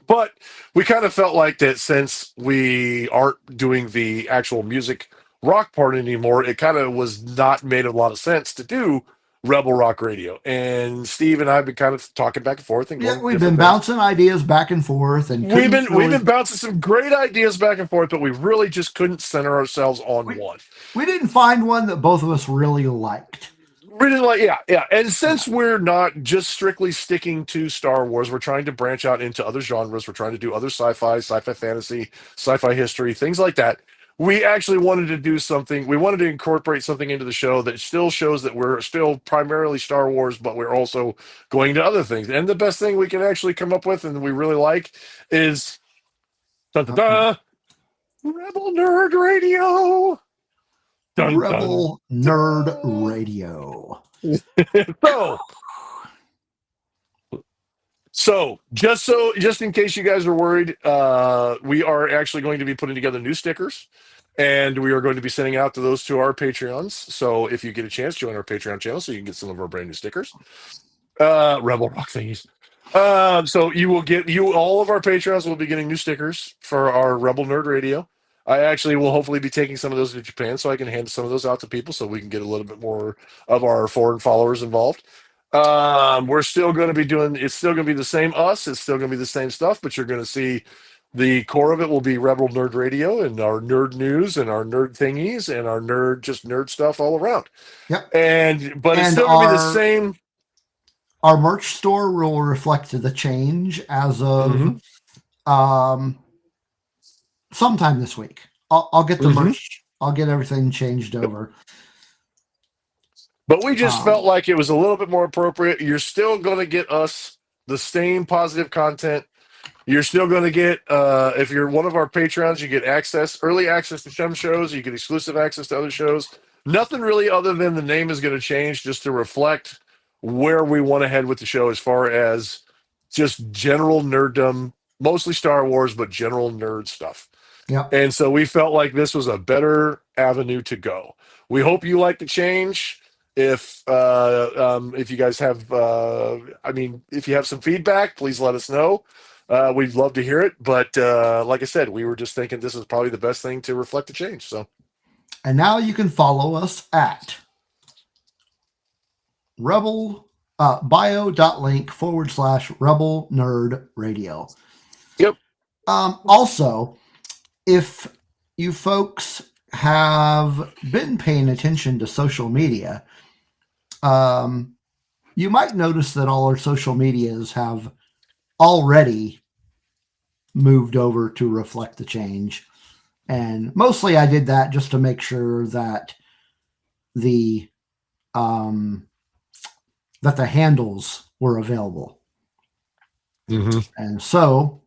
But we kind of felt like that since we aren't doing the actual music rock part anymore, it kind of was not made a lot of sense to do Rebel Rock Radio. And Steve and I have been kind of talking back and forth, and we've been bouncing ideas back and forth, and we've been bouncing some great ideas back and forth, but we really just couldn't center ourselves on one. We didn't find one that both of us really liked. Yeah. And since we're not just strictly sticking to Star Wars, we're trying to branch out into other genres. We're trying to do other sci-fi fantasy, sci-fi history, things like that. we actually wanted to do something. We wanted to incorporate something into the show that still shows that we're still primarily Star Wars, but we're also going to other things. And the best thing we can actually come up with, and we really like, is da-da-da, Rebel Nerd Radio. Dun, Rebel dun, Nerd dun. Radio. So just in case you guys are worried, we are actually going to be putting together new stickers, and we are going to be sending out to those to our Patreons. So if you get a chance, join our Patreon channel so you can get some of our brand new stickers. Rebel Rock thingies. So all of our Patreons will be getting new stickers for our Rebel Nerd Radio. I actually will hopefully be taking some of those to Japan so I can hand some of those out to people so we can get a little bit more of our foreign followers involved. We're still going to be it's still going to be the same us. It's still going to be the same stuff, but you're going to see the core of it will be Rebel Nerd Radio and our nerd news and our nerd thingies and our nerd stuff all around. Yep. But it's still going to be the same. Our merch store will reflect the change as of sometime this week. I'll get the merch. I'll get everything changed over. But we just felt like it was a little bit more appropriate. You're still going to get us the same positive content. You're still going to get, if you're one of our Patreons, you get early access to some shows. You get exclusive access to other shows. Nothing really other than the name is going to change just to reflect where we want to head with the show as far as just general nerddom, mostly Star Wars, but general nerd stuff. Yep. And so we felt like this was a better avenue to go. We hope you like the change. If you guys have, if you have some feedback, please let us know. We'd love to hear it. But like I said, we were just thinking this is probably the best thing to reflect the change. So, and now you can follow us at Rebel bio.link/Rebel Nerd Radio. Yep. Also, if you folks have been paying attention to social media, you might notice that all our social medias have already moved over to reflect the change. And mostly I did that just to make sure that the handles were available. And so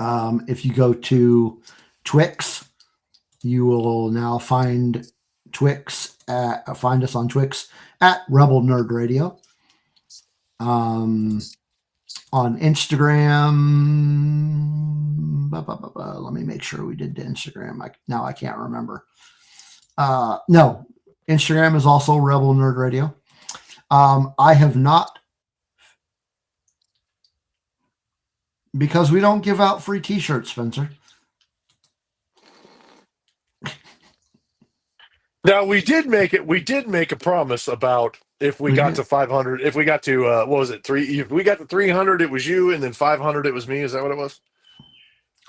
if you go to Twix, you will now find us on Twix at Rebel Nerd Radio. On Instagram, let me make sure we did the Instagram. I can't remember. No, Instagram is also Rebel Nerd Radio. I have not, because we don't give out free t-shirts, Spencer. Now we did make a promise about if we got to 500, if we got to what was it, if we got to 300, it was you, and then 500, it was me. Is that what it was?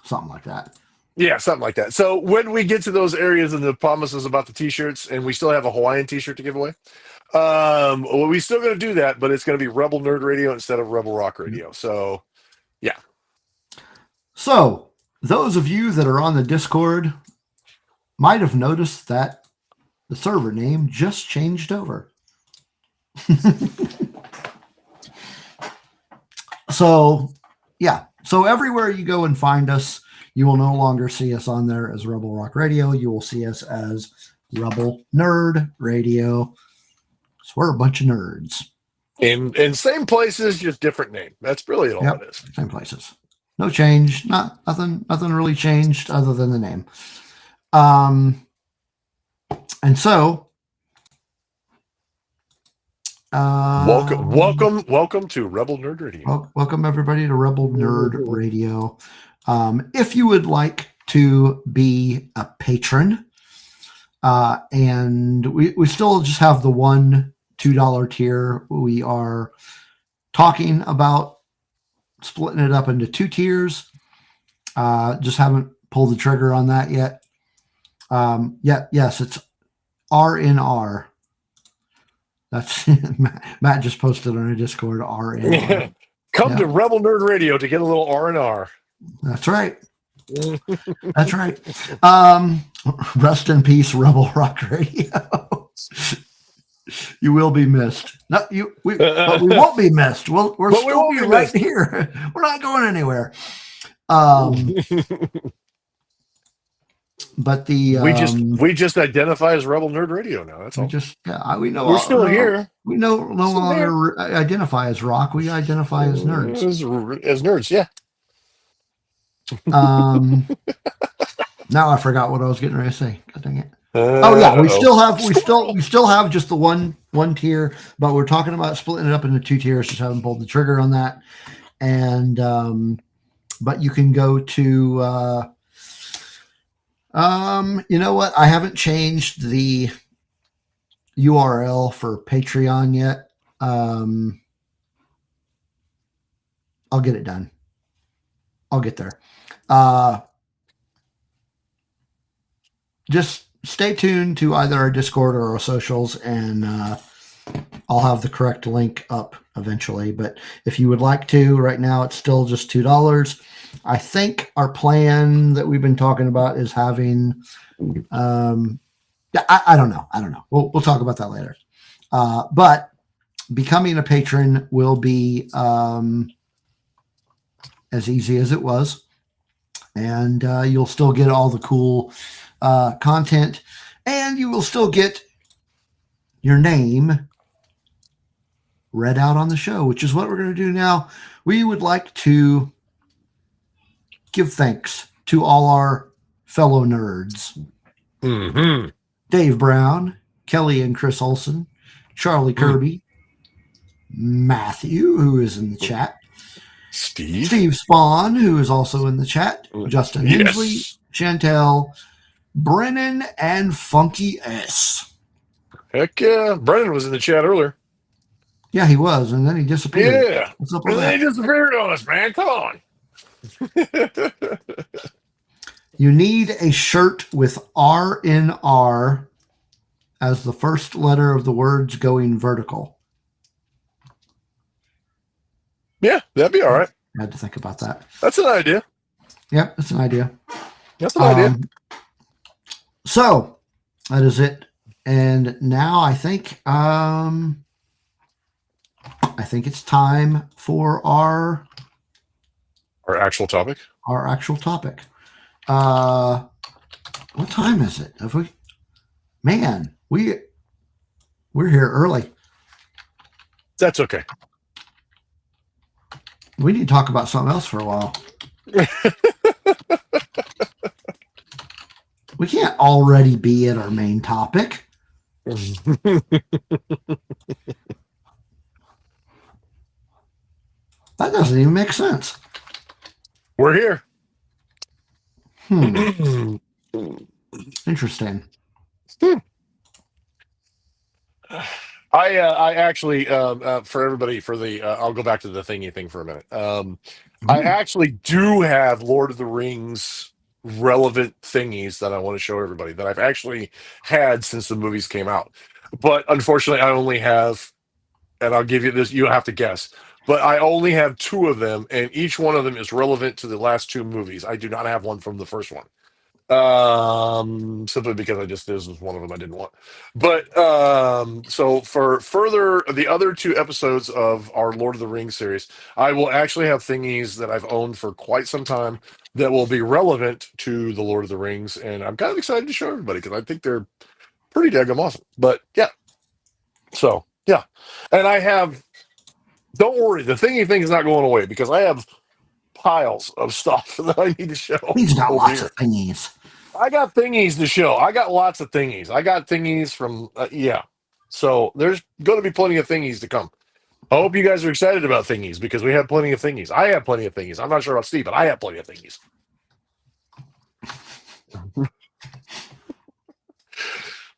Something like that. Yeah, something like that. So when we get to those areas and the promises about the t-shirts, and we still have a Hawaiian t-shirt to give away, we're still going to do that, but it's going to be Rebel Nerd Radio instead of Rebel Rock Radio. So, yeah. So those of you that are on the Discord might have noticed that the server name just changed over. So, yeah. So everywhere you go and find us, you will no longer see us on there as Rebel Rock Radio. You will see us as Rebel Nerd Radio. So we're a bunch of nerds. In same places, just different name. That's really all it is. Same places. No change. Nothing really changed other than the name. And so, welcome to Rebel Nerd Radio. Welcome everybody to Rebel Nerd Radio. If you would like to be a patron, and we still just have the $1-$2 tier. We are talking about splitting it up into 2 tiers. Just haven't pulled the trigger on that yet. Yes, it's RNR. That's Matt just posted on a Discord RNR. Come to Rebel Nerd Radio to get a little R&R. That's right. That's right. Rest in peace, Rebel Rock Radio. You will be missed. But we won't be missed. We'll But we still won't be be right missed. here. We're not going anywhere. But we just identify as Rebel Nerd Radio now. That's all. We know we're still here. We no longer identify as rock. We identify as nerds. As nerds, yeah. Now I forgot what I was getting ready to say. God dang it. Oh yeah, we still have just the one tier, but we're talking about splitting it up into 2 tiers. Just haven't pulled the trigger on that. And but you can go to you know what? I haven't changed the URL for Patreon yet. I'll get it done. I'll get there. Just stay tuned to either our Discord or our socials, and I'll have the correct link up eventually. But if you would like to, right now it's still just $2. I think our plan that we've been talking about is having, I don't know. We'll talk about that later. But becoming a patron will be as easy as it was, and you'll still get all the cool content, and you will still get your name read out on the show, which is what we're going to do now. We would like to give thanks to all our fellow nerds. Mm-hmm. Dave Brown, Kelly and Chris Olson, Charlie Kirby, Matthew, who is in the chat, Steve Spawn, who is also in the chat, Justin Hensley, Chantel, Brennan, and Funky S. Heck yeah. Brennan was in the chat earlier. Yeah, he was, and then he disappeared. Yeah. What's up with that? Then he disappeared on us, man. Come on. You need a shirt with RNR as the first letter of the words going vertical. Yeah, that'd be all right. I had to think about that. That's an idea. Yep, that's an idea. That's an idea. So that is it. And now I think it's time for our actual topic. Our actual topic. What time is it? Have we? Man, we're here early. That's okay. We need to talk about something else for a while. We can't already be at our main topic. That doesn't even make sense. We're here. Interesting. I actually, for everybody, I'll go back to the thingy thing for a minute. I actually do have Lord of the Rings relevant thingies that I want to show everybody that I've actually had since the movies came out. But unfortunately, I only have, and I'll give you this, you have to guess, but I only have 2 of them, and each one of them is relevant to the last 2 movies. I do not have one from the first one. Simply because this was one of them I didn't want. But so for further the other 2 episodes of our Lord of the Rings series, I will actually have thingies that I've owned for quite some time that will be relevant to the Lord of the Rings, and I'm kind of excited to show everybody because I think they're pretty daggum awesome. But yeah, so yeah, and I have. Don't worry, the thingy thing is not going away because I have piles of stuff that I need to show. He's got lots of thingies. I got thingies to show. I got lots of thingies. I got thingies from, yeah. So there's going to be plenty of thingies to come. I hope you guys are excited about thingies because we have plenty of thingies. I have plenty of thingies. I'm not sure about Steve, but I have plenty of thingies.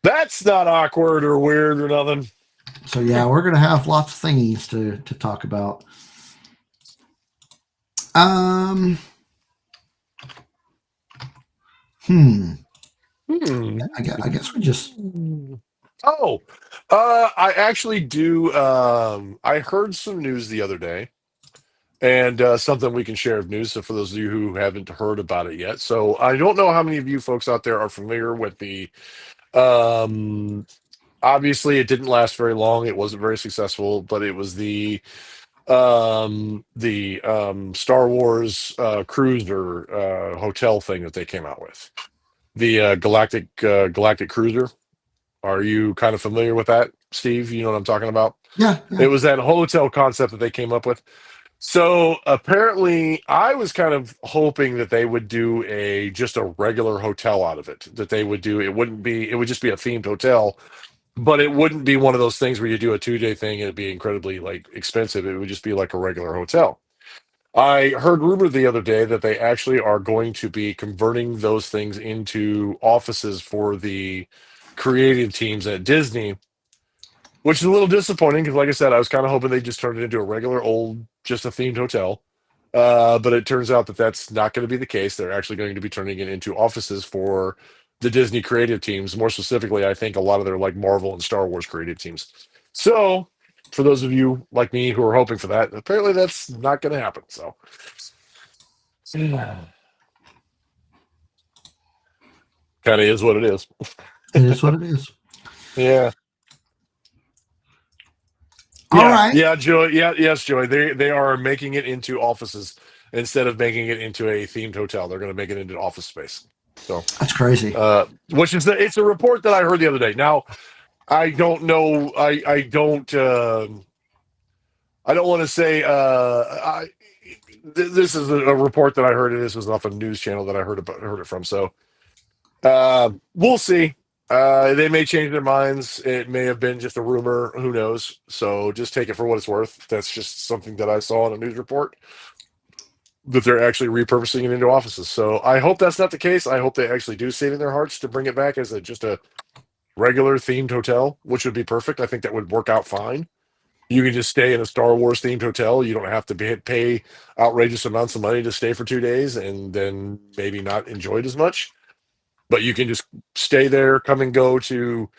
That's not awkward or weird or nothing. So yeah, we're going to have lots of thingies to talk about. I guess we just. I actually do. I heard some news the other day and something we can share of news. So for those of you who haven't heard about it yet, so I don't know how many of you folks out there are familiar with the. Um, Obviously, it didn't last very long. It wasn't very successful, but it was the Star Wars cruiser hotel thing that they came out with. The Galactic Cruiser. Are you kind of familiar with that, Steve? You know what I'm talking about? Yeah, It yeah. was that hotel concept that they came up with. So apparently, I was kind of hoping that they would do just a regular hotel out of it. That they would do it wouldn't be it would just be a themed hotel, but it wouldn't be one of those things where you do a 2-day thing and it'd be incredibly like expensive. It would just be like a regular hotel. I heard rumor the other day that they actually are going to be converting those things into offices for the creative teams at Disney, which is a little disappointing because, like I said, I was kind of hoping they just turned it into a regular old, just a themed hotel. But it turns out that that's not going to be the case. They're actually going to be turning it into offices for the Disney creative teams. More specifically, I think a lot of their like Marvel and Star Wars creative teams. So, for those of you like me who are hoping for that, apparently that's not going to happen. So, kind of is what it is. It is what it is. Yeah. All Yeah, right. yeah, Joy. Yeah, yes, Joy. They are making it into offices instead of making it into a themed hotel. They're going to make it into office space. So, That's crazy. which is it's a report that I heard the other day. Now, I don't know. I don't want to say. This is a report that I heard, and this was off a news channel that I heard it from. So, we'll see. They may change their minds. It may have been just a rumor. Who knows? So just take it for what it's worth. That's just something that I saw in a news report that they're actually repurposing it into offices. So I hope that's not the case. I hope they actually do see it in their hearts to bring it back as just a regular themed hotel, which would be perfect. I think that would work out fine. You can just stay in a Star Wars themed hotel. You don't have to pay outrageous amounts of money to stay for 2 days and then maybe not enjoy it as much. But you can just stay there, come and go to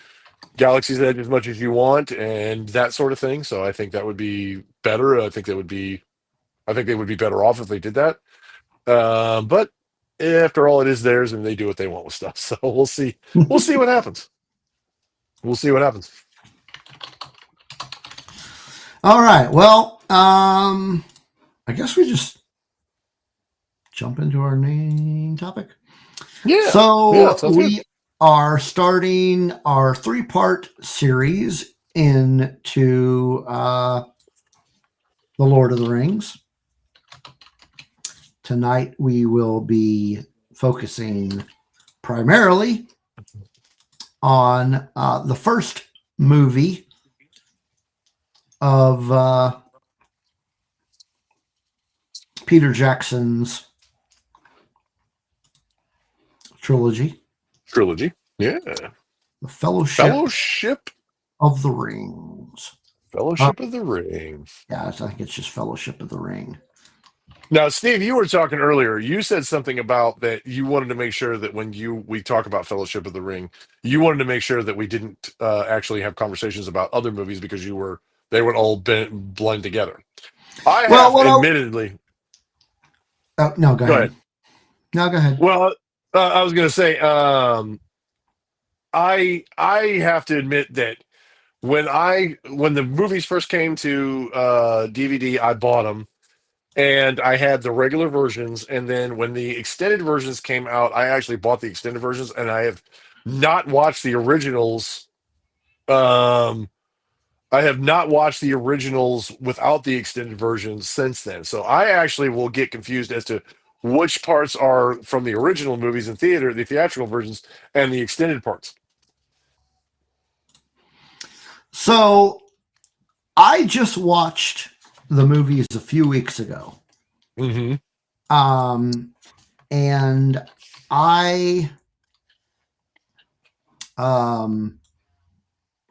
Galaxy's Edge as much as you want, and that sort of thing. So I think that would be better. I think they would be better off if they did that. But after all, it is theirs, and they do what they want with stuff. So we'll see. We'll see what happens. We'll see what happens. All right. Well, I guess we just jump into our main topic. Yeah. So Sounds we good. are starting our 3-part series into the Lord of the Rings. Tonight we will be focusing primarily on the first movie of Peter Jackson's trilogy, Yeah. The Fellowship Fellowship. of the Rings. Fellowship of the Ring. Yeah, I think it's just Fellowship of the Ring. Now, Steve, you were talking earlier. You said something about that you wanted to make sure that when we talk about Fellowship of the Ring, you wanted to make sure that we didn't actually have conversations about other movies because they would all blend together. I Well, have admittedly. Oh, no, go ahead. No, go ahead. Well, I was going to say, I have to admit that when the movies first came to DVD, I bought them. And I had the regular versions, and then when the extended versions came out, I actually bought the extended versions, and I have not watched the originals. I have not watched the originals without the extended versions since then. So I actually will get confused as to which parts are from the original movies in theater, the theatrical versions, and the extended parts. So I just watched the movies a few weeks ago. Mm-hmm. And I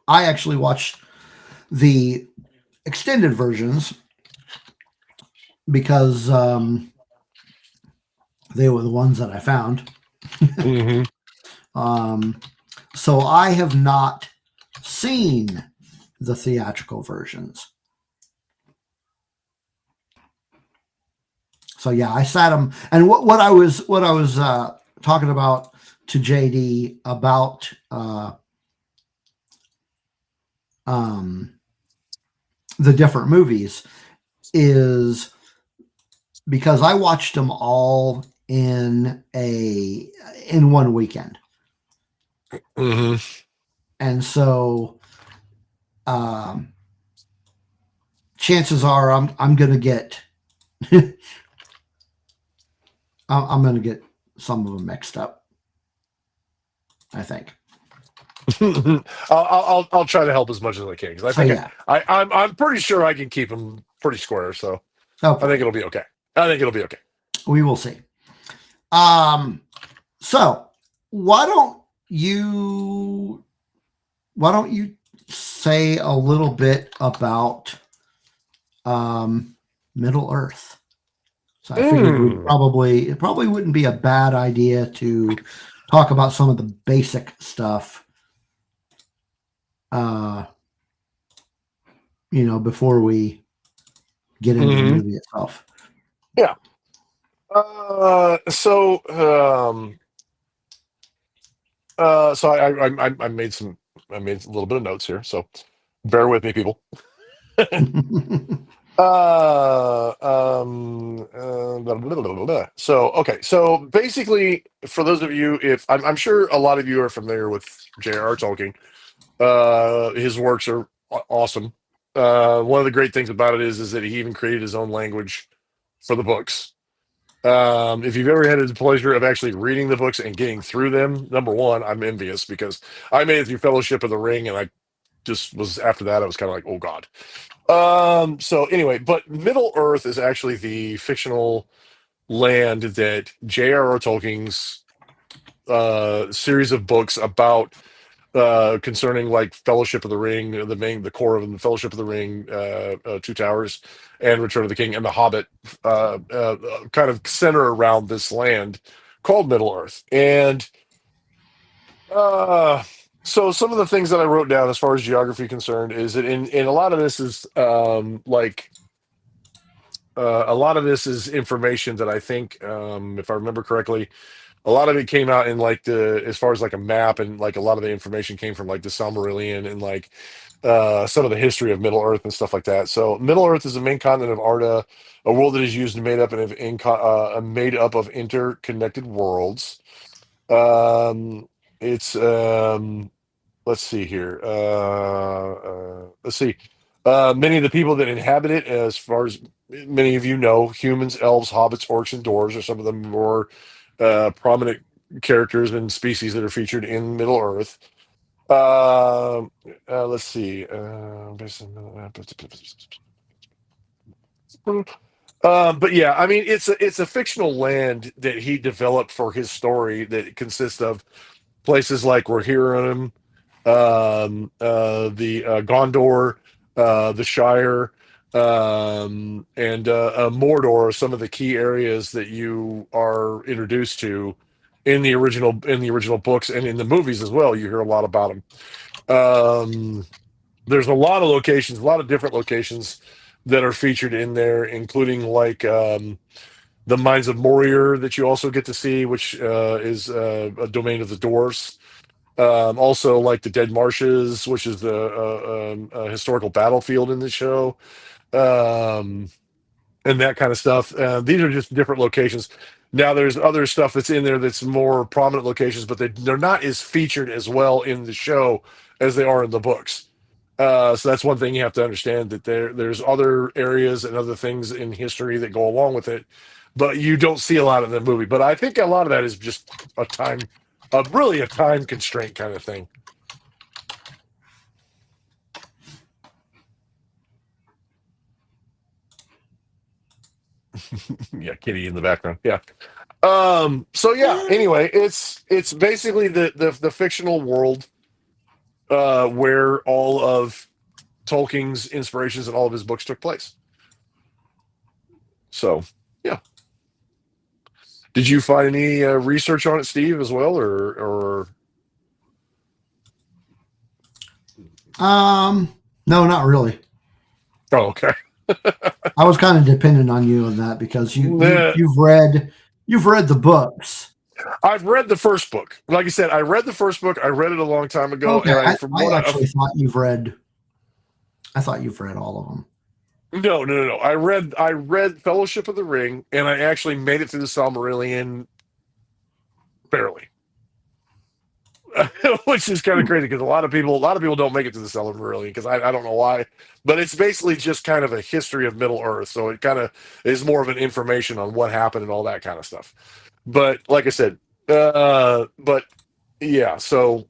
actually watched the extended versions because they were the ones that I found. Mm-hmm. So I have not seen the theatrical versions. So yeah, I sat him, and what I was talking about to JD about the different movies is because I watched them all in one weekend, Mm-hmm. and so chances are I'm going to get I'm going to get some of them mixed up. I think. I'll try to help as much as I can, because I So think yeah, I'm pretty sure I can keep them pretty square. So I think hopefully it'll be okay. I think it'll be okay. we will see. So why don't you say a little bit about Middle Earth? So I figured it probably wouldn't be a bad idea to talk about some of the basic stuff. Before we get into the movie itself. Yeah. So I made a little bit of notes here, so bear with me, people. So okay, so basically, for those of you, if I'm sure a lot of you are familiar with J.R.R. Tolkien. His works are awesome. One of the great things about it is that he even created his own language for the books. If you've ever had the pleasure of actually reading the books and getting through them, number one, I'm envious, because I made it through Fellowship of the Ring, and I just was, after that, I was kind of like, oh God. So anyway, but Middle Earth is actually the fictional land that J.R.R. Tolkien's series of books about concerning, like, Fellowship of the Ring, the core of the Fellowship of the Ring, Two Towers, and Return of the King, and The Hobbit, kind of center around this land called Middle Earth. And so some of the things that I wrote down as far as geography concerned is that in a lot of this is a lot of this is information that I think, if I remember correctly, a lot of it came out in, like, as far as like a map, and like a lot of the information came from like the Silmarillion, and like some of the history of Middle Earth and stuff like that. So Middle Earth is the main continent of Arda, a world that is used and made up of interconnected worlds. It's let's see here. Let's see. Many of the people that inhabit it, as far as many of you know, humans, elves, hobbits, orcs, and dwarves are some of the more prominent characters and species that are featured in Middle Earth. Let's see. But yeah, I mean, it's a fictional land that he developed for his story, that consists of places like Rohirrim, the Gondor, the Shire, and Mordor are some of the key areas that you are introduced to in the original books, and in the movies as well. You hear a lot about them. There's a lot of locations, a lot of different locations that are featured in there, including, like, the Mines of Moria that you also get to see, which is a domain of the dwarves. Also, like the Dead Marshes, which is the historical battlefield in the show, um, and that kind of stuff. These are just different locations. Now, there's other stuff that's in there that's more prominent locations, but they're not as featured as well in the show as they are in the books. So that's one thing you have to understand, that there's other areas and other things in history that go along with it, but you don't see a lot in the movie. But I think a lot of that is just really a time constraint kind of thing. Yeah, Kitty in the background. Yeah. So yeah. Anyway, it's basically the fictional world where all of Tolkien's inspirations and all of his books took place. So yeah. Did you find any research on it, Steve, as well, or? No, not really. Oh, okay. I was kind of dependent on you on that because Nah, you've read the books. I've read the first book. Like I said, I read the first book. I read it a long time ago, Okay, and from I what actually thought you've read. I thought you've read all of them. no. I read Fellowship of the Ring, and I actually made it through the Silmarillion barely. Which is kind of crazy because a lot of people don't make it to the Silmarillion because I don't know why, but it's basically just kind of a history of Middle Earth, so it kind of is more of an information on what happened and all that kind of stuff. But like I said, but yeah, so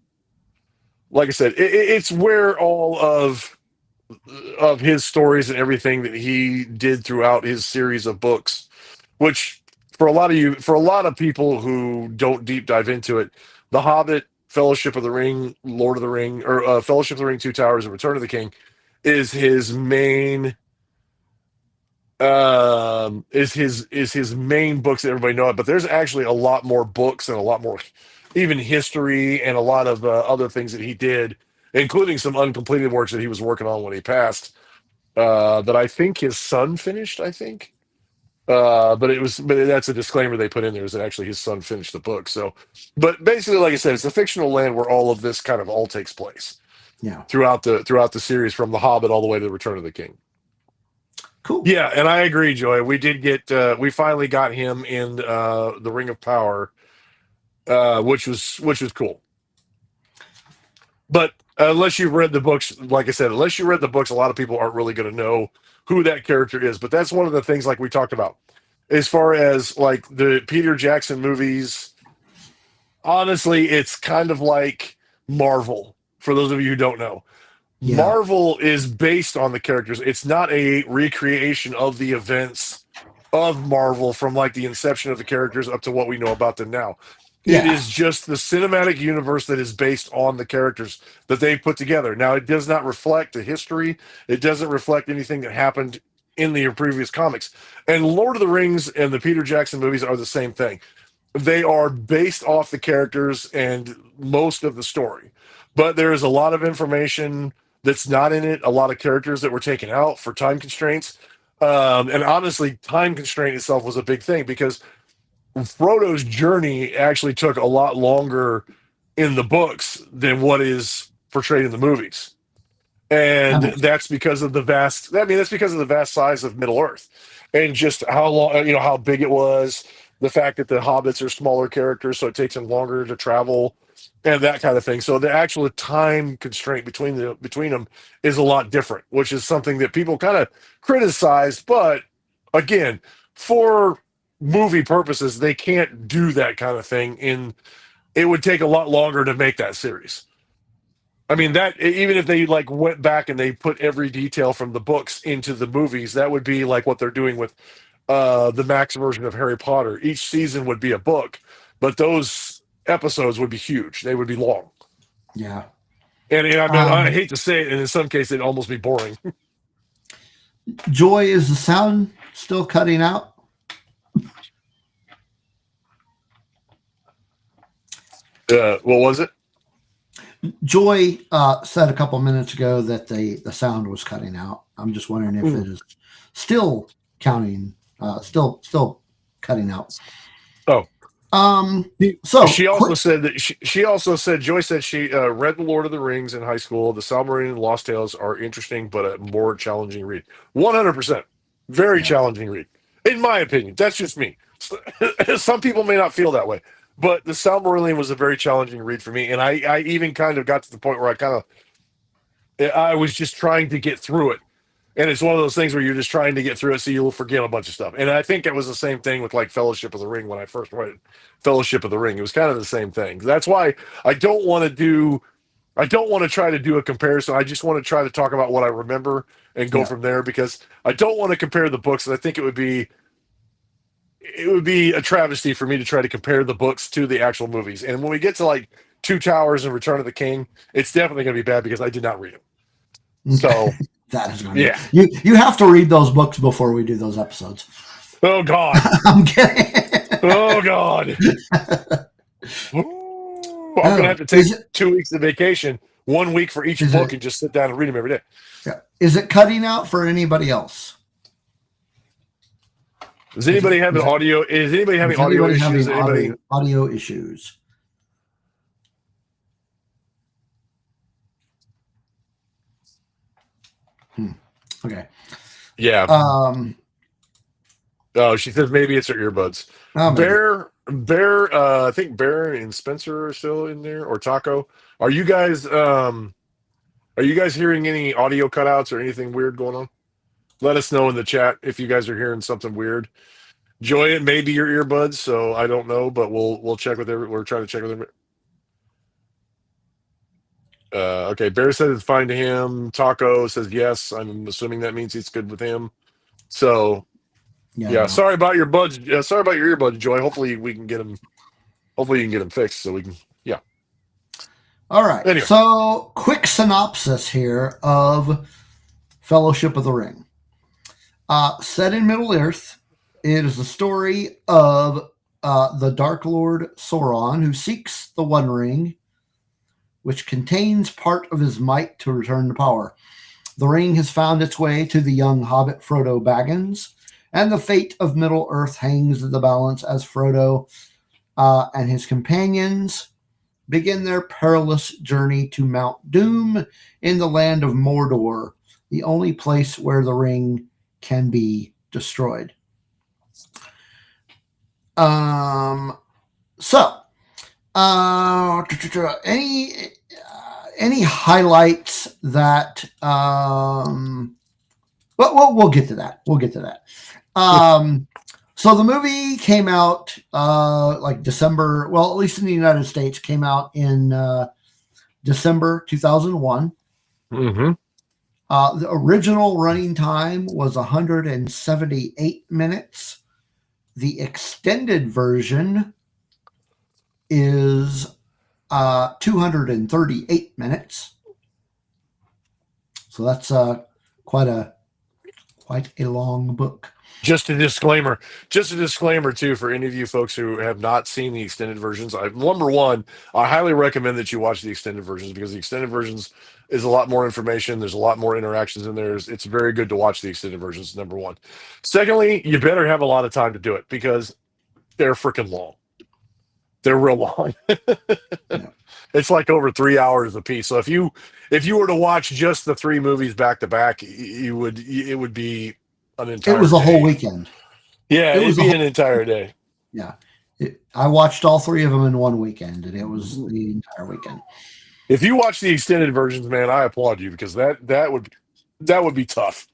like I said, it's where all of his stories and everything that he did throughout his series of books, which for a lot of people who don't deep dive into it, The Hobbit, Fellowship of the Ring, Lord of the Ring, or Fellowship of the Ring, Two Towers, and Return of the King is his main is his main books that everybody know it. But there's actually a lot more books and a lot more even history and a lot of other things that he did, including some uncompleted works that he was working on when he passed, that I think his son finished, I think. But that's a disclaimer they put in there is that actually his son finished the book. So, but basically, like I said, it's a fictional land where all of this kind of all takes place Yeah, throughout the series from The Hobbit all the way to the Return of the King. cool. Yeah, and I agree, Joy. We did get we finally got him in the Ring of Power, which was cool. But unless you've read the books, like I said, unless you read the books, a lot of people aren't really going to know who that character is. But that's one of the things, like we talked about, as far as like the Peter Jackson movies. Honestly, it's kind of like Marvel. For those of you who don't know, Yeah, Marvel is based on the characters. It's not a recreation of the events of Marvel from like the inception of the characters up to what we know about them now. It yeah, is just the cinematic universe that is based on the characters that they put together. Now, it does not reflect the history. It doesn't reflect anything that happened in the previous comics. And Lord of the Rings and the Peter Jackson movies are the same thing. They are based off the characters and most of the story. But there is a lot of information that's not in it, a lot of characters that were taken out for time constraints. And honestly, time constraint itself was a big thing because Frodo's journey actually took a lot longer in the books than what is portrayed in the movies. that And makes that's because of the that's because of the vast size of Middle Earth and just how long, how big it was, the fact that the hobbits are smaller characters, so it takes them longer to travel and that kind of thing. So the actual time constraint between them is a lot different, which is something that people kind of criticized. But again, for movie purposes, they can't do that kind of thing. It would take a lot longer to make that series. I mean, that even if they like went back and they put every detail from the books into the movies, that would be like what they're doing with the Max version of Harry Potter. Each season would be a book, but those episodes would be huge. They would be long. yeah. And I mean, I Um, hate to say it, and in some cases, it'd almost be boring. Joy, is the sound still cutting out? What was it? Joy said a couple minutes ago that the sound was cutting out. I'm just wondering if it is still counting, still cutting out. Oh, So she also said that she also said Joy said she read The Lord of the Rings in high school. The Silmarillion and Lost Tales are interesting, but a more challenging read. 100%, very yeah, challenging read, in my opinion. That's just me. Some people may not feel that way, but the Silmarillion was a very challenging read for me, and I even kind of got to the point where I was just trying to get through it. And it's one of those things where you're just trying to get through it so you'll forget a bunch of stuff. And I think it was the same thing with like Fellowship of the Ring when I first read Fellowship of the Ring. It was kind of the same thing. That's why I don't want to try to do a comparison. I just want to try to talk about what I remember and go yeah, from there because I don't want to compare the books. And I think it would be a travesty for me to try to compare the books to the actual movies. And when we get to like Two Towers and Return of the King, it's definitely going to be bad because I did not read them. okay. So That is going to yeah. be you have to read those books before we do those episodes. Oh God. I'm kidding. Oh God. Ooh, I'm gonna Oh, have to take 2 weeks of vacation, 1 week for each is book, it and just sit down and read them every day. yeah. Is it cutting out for anybody else? Is anybody having audio? Is anybody having audio issues? Audio issues? Okay. Yeah. Oh, she says maybe it's her earbuds. Oh, Bear. I think Bear and Spencer are still in there, or Taco. Are you guys hearing any audio cutouts or anything weird going on? Let us know in the chat if you guys are hearing something weird. Joy, it may be your earbuds, so I don't know, but we'll check with we're trying to check with them. Okay, Bear says it's fine to him. Taco says yes. I'm assuming that means it's good with him. So yeah, sorry about your buds. Sorry about your earbuds, Joy. Hopefully we can get them. Hopefully you can get them fixed so we can. Yeah. All right. Anyway. So quick synopsis here of Fellowship of the Ring. Set in Middle Earth, it is the story of the Dark Lord Sauron, who seeks the One Ring, which contains part of his might to return to power. The ring has found its way to the young hobbit Frodo Baggins, and the fate of Middle Earth hangs in the balance as Frodo and his companions begin their perilous journey to Mount Doom in the land of Mordor, the only place where the ring can be destroyed. Any highlights that we'll get to that. So the movie came out like December, well, at least in the United States, came out in December 2001. Mm-hmm. The original running time was 178 minutes. The extended version is 238 minutes. So that's quite a long book. Just a disclaimer too, for any of you folks who have not seen the extended versions. Number one, I highly recommend that you watch the extended versions, because the extended versions is a lot more information. There's a lot more interactions in there. It's very good to watch the extended versions, number one. Secondly, you better have a lot of time to do it, because they're freaking long. They're real long. Yeah. It's like over 3 hours a piece. So if you were to watch just the 3 movies back to back, it would be an entire. It was a whole weekend. Yeah, it'd be an entire day. Yeah, I watched all 3 of them in one weekend, and it was the entire weekend. If you watch the extended versions, man, I applaud you, because that would be tough.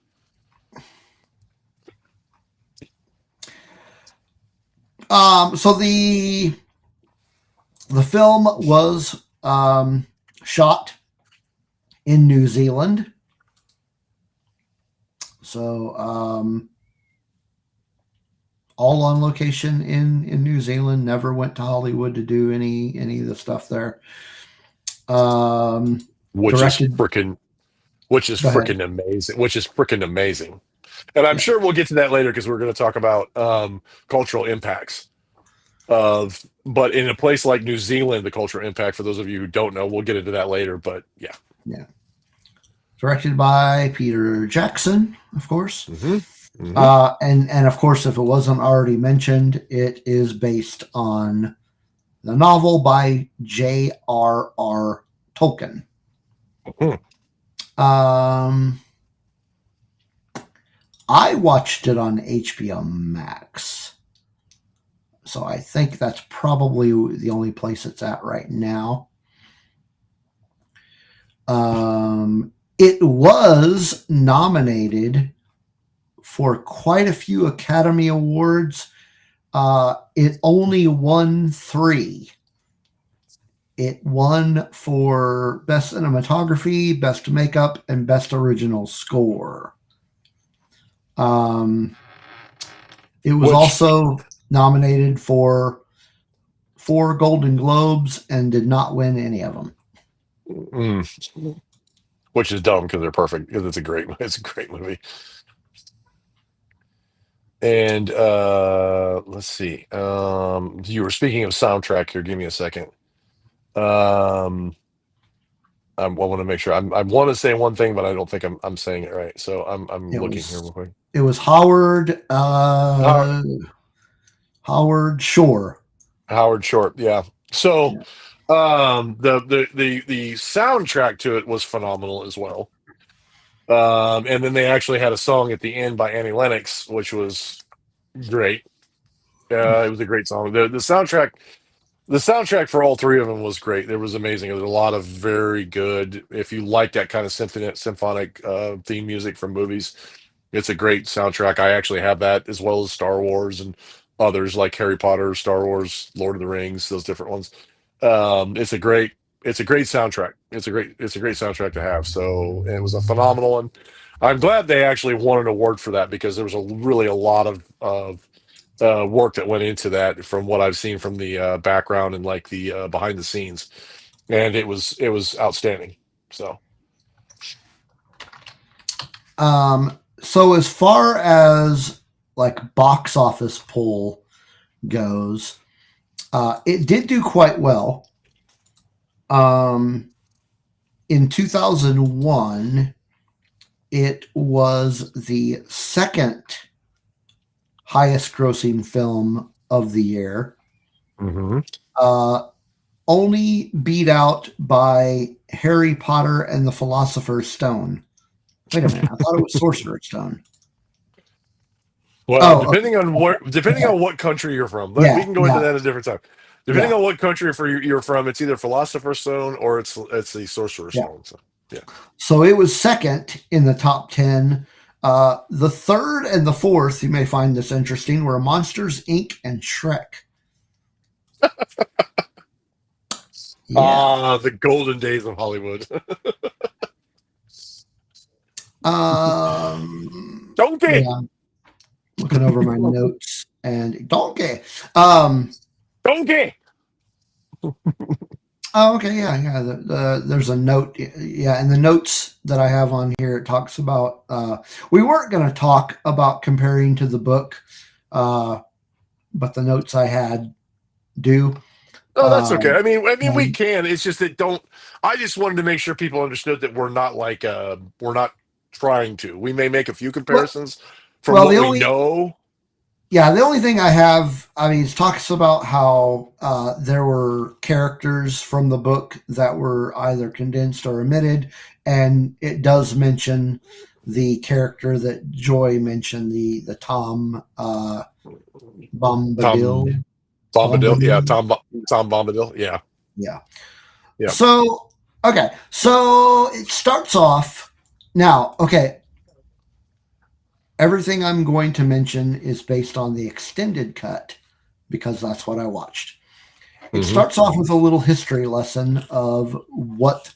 So the film was shot in New Zealand. So all on location in New Zealand. Never went to Hollywood to do any of the stuff there. Which is freaking amazing. And I'm sure we'll get to that later, because we're going to talk about cultural impacts but in a place like New Zealand, the cultural impact, for those of you who don't know, we'll get into that later, but yeah. Directed by Peter Jackson, of course. Mm-hmm. Mm-hmm. And of course, if it wasn't already mentioned, it is based on the novel by J.R.R. Tolkien. Mm-hmm. I watched it on HBO Max. So I think that's probably the only place it's at right now. It was nominated for quite a few Academy Awards. It only won 3. It won for Best Cinematography, Best Makeup, and Best Original Score. It was also nominated for 4 Golden Globes and did not win any of them. Which is dumb, because they're perfect. Because it's a great movie. And let's see. You were speaking of soundtrack here. Give me a second. I want to make sure. I want to say one thing, but I don't think I'm saying it right. So I'm looking here real quick. It was Howard How- Howard Shore. Howard Short, yeah. So, Yeah. the soundtrack to it was phenomenal as well. And then they actually had a song at the end by Annie Lennox, which was great. It was a great song. The soundtrack for all three of them was great. It was amazing. There was a lot of very good. If you like that kind of symphonic theme music from movies, it's a great soundtrack. I actually have that as well as Star Wars and others like Harry Potter, Star Wars, Lord of the Rings, those different ones. It's a great soundtrack. It's a great soundtrack to have. So it was a phenomenal one. I'm glad they actually won an award for that because there was really a lot of work that went into that from what I've seen from the background and like the behind the scenes, and it was outstanding. So So as far as like box office poll goes, it did do quite well. In 2001, it was the second highest grossing film of the year, only beat out by Harry Potter and the Philosopher's Stone. Wait a minute, I thought it was Sorcerer's Stone. well, Oh, okay. depending on what country you're from, we Yeah, can go into yeah, that at a different time. Depending yeah, on what country you're from, it's either Philosopher's Stone or it's the Sorcerer's yeah. Stone. So yeah. So it was second in the top 10. The third and the fourth, you may find this interesting, were Monsters, Inc. and Shrek. Yeah. The golden days of Hollywood. Donkey, Yeah. Looking over my notes and donkey. Um, donkey. oh, okay. Yeah. Yeah. There's a note. Yeah. And the notes that I have on here, it talks about, we weren't going to talk about comparing to the book, but the notes I had do. Oh, that's okay. I mean, we And, can. It's just that don't. I just wanted to make sure people understood that we're not like we're not trying to. We may make a few well, comparisons from what we know. the only thing I have, I mean, it talks about how there were characters from the book that were either condensed or omitted, and it does mention the character that Joy mentioned, the Tom Tom Bombadil. Bombadil, yeah, Bombadil. Tom Bombadil, yeah, Yeah. yeah. So, okay. So it starts off now. Okay. Everything I'm going to mention is based on the extended cut because that's what I watched. It starts off with a little history lesson of what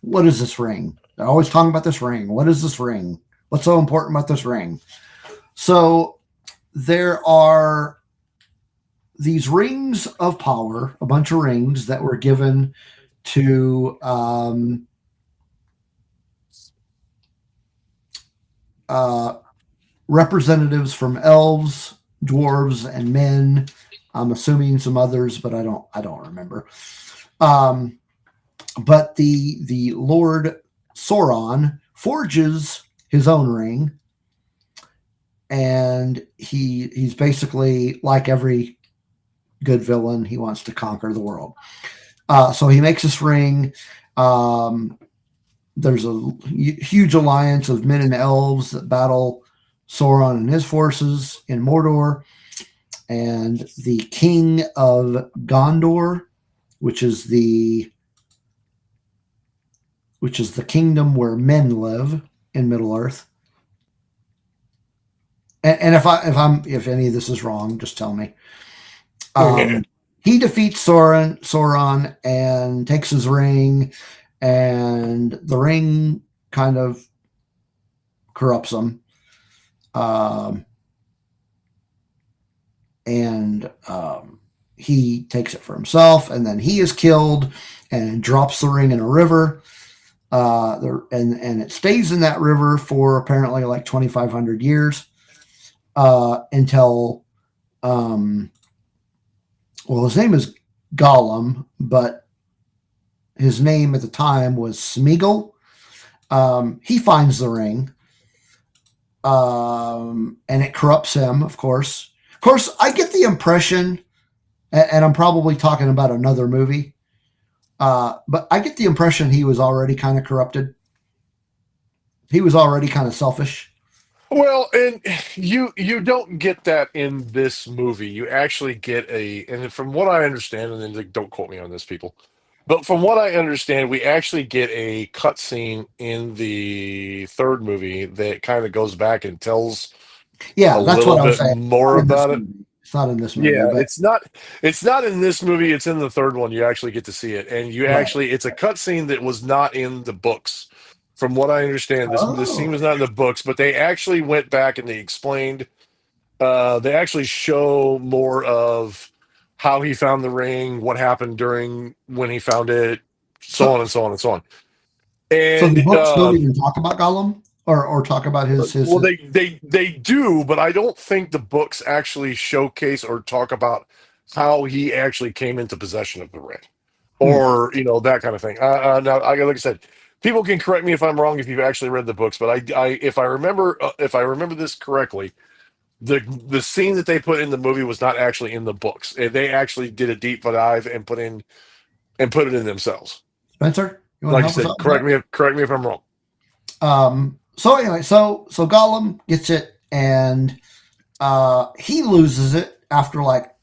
is this ring? They're always talking about this ring. What is this ring? What's so important about this ring? So there are these rings of power, a bunch of rings that were given to representatives from elves, dwarves, and men. I'm assuming some others, but I don't remember. But the Lord Sauron forges his own ring, and he's basically like every good villain. He wants to conquer the world. So he makes this ring. There's a huge alliance of men and elves that battle Sauron and his forces in Mordor, and the king of Gondor, which is the kingdom where men live in Middle Earth. And if any of this is wrong, just tell me. He defeats Sauron and takes his ring, and the ring kind of corrupts him. He takes it for himself, and then he is killed and drops the ring in a river. And it stays in that river for apparently like 2,500 years until, his name is Gollum, but his name at the time was Smeagol. He finds the ring, and it corrupts him, of course. Of course, I get the impression, and I'm probably talking about another movie, but I get the impression he was already kind of corrupted. He was already kind of selfish. Well, and you don't get that in this movie. You actually get and from what I understand, and then like, don't quote me on this, people, but from what I understand, we actually get a cutscene in the third movie that kind of goes back and tells a Yeah, that's little what I was bit saying. more Not in this about it. movie. It's not in this movie, Yeah, but it's not in this movie, it's in the third one. You actually get to see it. And you right. actually it's a cutscene that was not in the books. From what I understand, this scene Oh, was not in the books, but they actually went back and they explained they actually show more of how he found the ring, what happened during when he found it, so on so and so on and so on. so the And books don't even talk about Gollum or talk about well, they do, but I don't think the books actually showcase or talk about how he actually came into possession of the ring, hmm. or that kind of thing. Now, like I said, people can correct me if I'm wrong if you've actually read the books, but if I remember this correctly, the scene that they put in the movie was not actually in the books. They actually did a deep dive and put it in themselves. Spencer, you want to Like I help us said, out with correct me if I'm wrong. that? So anyway, so Gollum gets it, and he loses it after like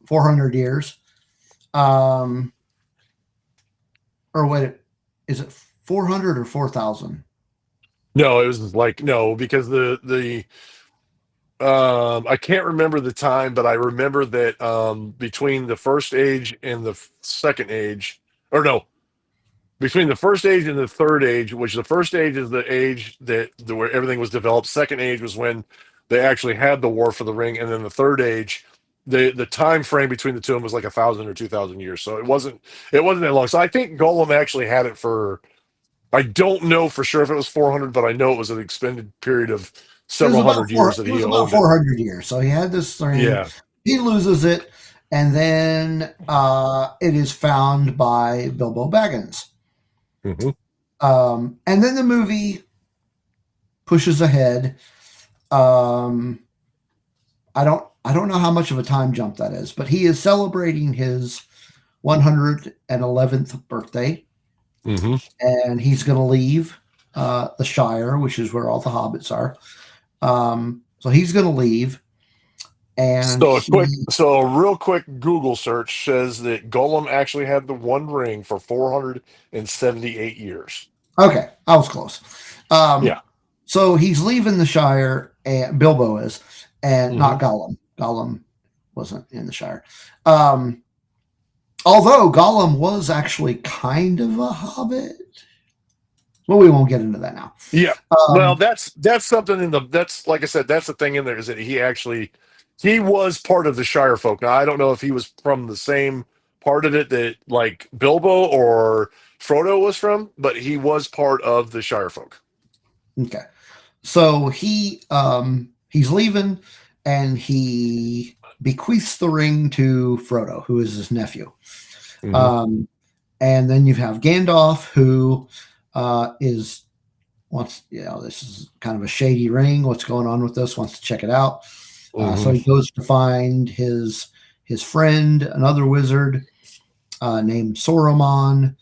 400 years. Um, or wait, is it 400 or 4,000? No, it was like no because the I can't remember the time, but I remember that between the first age and the second age, or no, between the first age and the third age, which the first age is the age where everything was developed. Second age was when they actually had the war for the ring, and then the third age, the time frame between the two of them was like 1,000 or 2,000 years. So it wasn't that long. So I think Golem actually had it for. I don't know for sure if it was 400, but I know it was an extended period of It was several about hundred four. years that It he was about owned it. 400 years. So he had this ring. Yeah. He loses it, and then it is found by Bilbo Baggins. Hmm. And then the movie pushes ahead. Um, I don't know how much of a time jump that is, but he is celebrating his 111th birthday, Hmm. and he's going to leave the Shire, which is where all the hobbits are. So he's going to leave, and So a real quick Google search says that Golem actually had the One Ring for 478 years. okay, I was close. Yeah. So he's leaving the Shire, and Bilbo is, and Hmm. not Gollum. Gollum wasn't in the Shire. Um, Although Gollum was actually kind of a hobbit. Well, we won't get into that now. Yeah. Well, Um, that's something that's like I said, that's the thing in there is that he was part of the Shire folk. Now I don't know if he was from the same part of it that like Bilbo or Frodo was from, but he was part of the Shire folk. okay. So he's leaving, and he bequeaths the ring to Frodo, who is his nephew. Hmm. Um, and then you have Gandalf, who is wants, this is kind of a shady ring. What's going on with this? Wants to check it out. So Hmm. he goes to find his friend, another wizard named Saruman.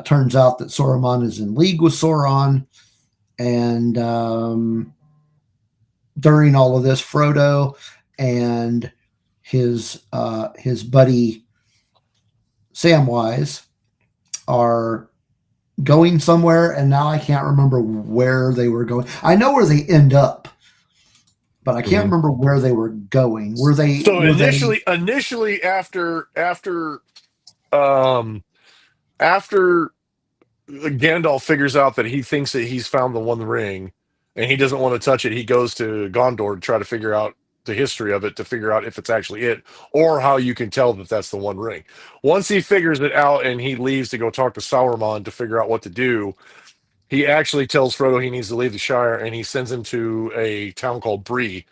Turns out that Saruman is in league with Sauron, and during all of this, Frodo and his buddy Samwise are going somewhere, and now I can't remember where they were going. I know where they end up, but I can't Hmm. remember where they were going. Were they? So Were they? initially um after Gandalf figures out that he thinks that he's found the One Ring, and he doesn't want to touch it. He goes to Gondor to try to figure out the history of it, to figure out if it's actually it, or how you can tell that that's the One Ring. Once he figures it out and he leaves to go talk to Sauron to figure out what to do, he actually tells Frodo he needs to leave the Shire, and he sends him to a town called Bree,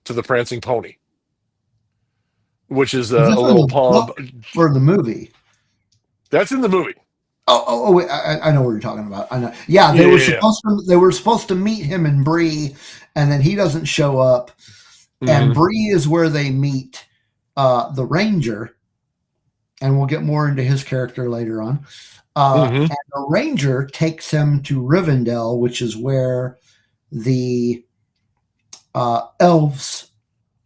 to the Prancing Pony, which is Was a this in little the pub. book or the movie? That's in the movie. Wait, I know what you're talking about. I know. Yeah, Yeah. they were supposed to meet him in Bree, and then he doesn't show up. And Mhm. Bree is where they meet the Ranger, and we'll get more into his character later on. Mhm. And the Ranger takes him to Rivendell, which is where the elves,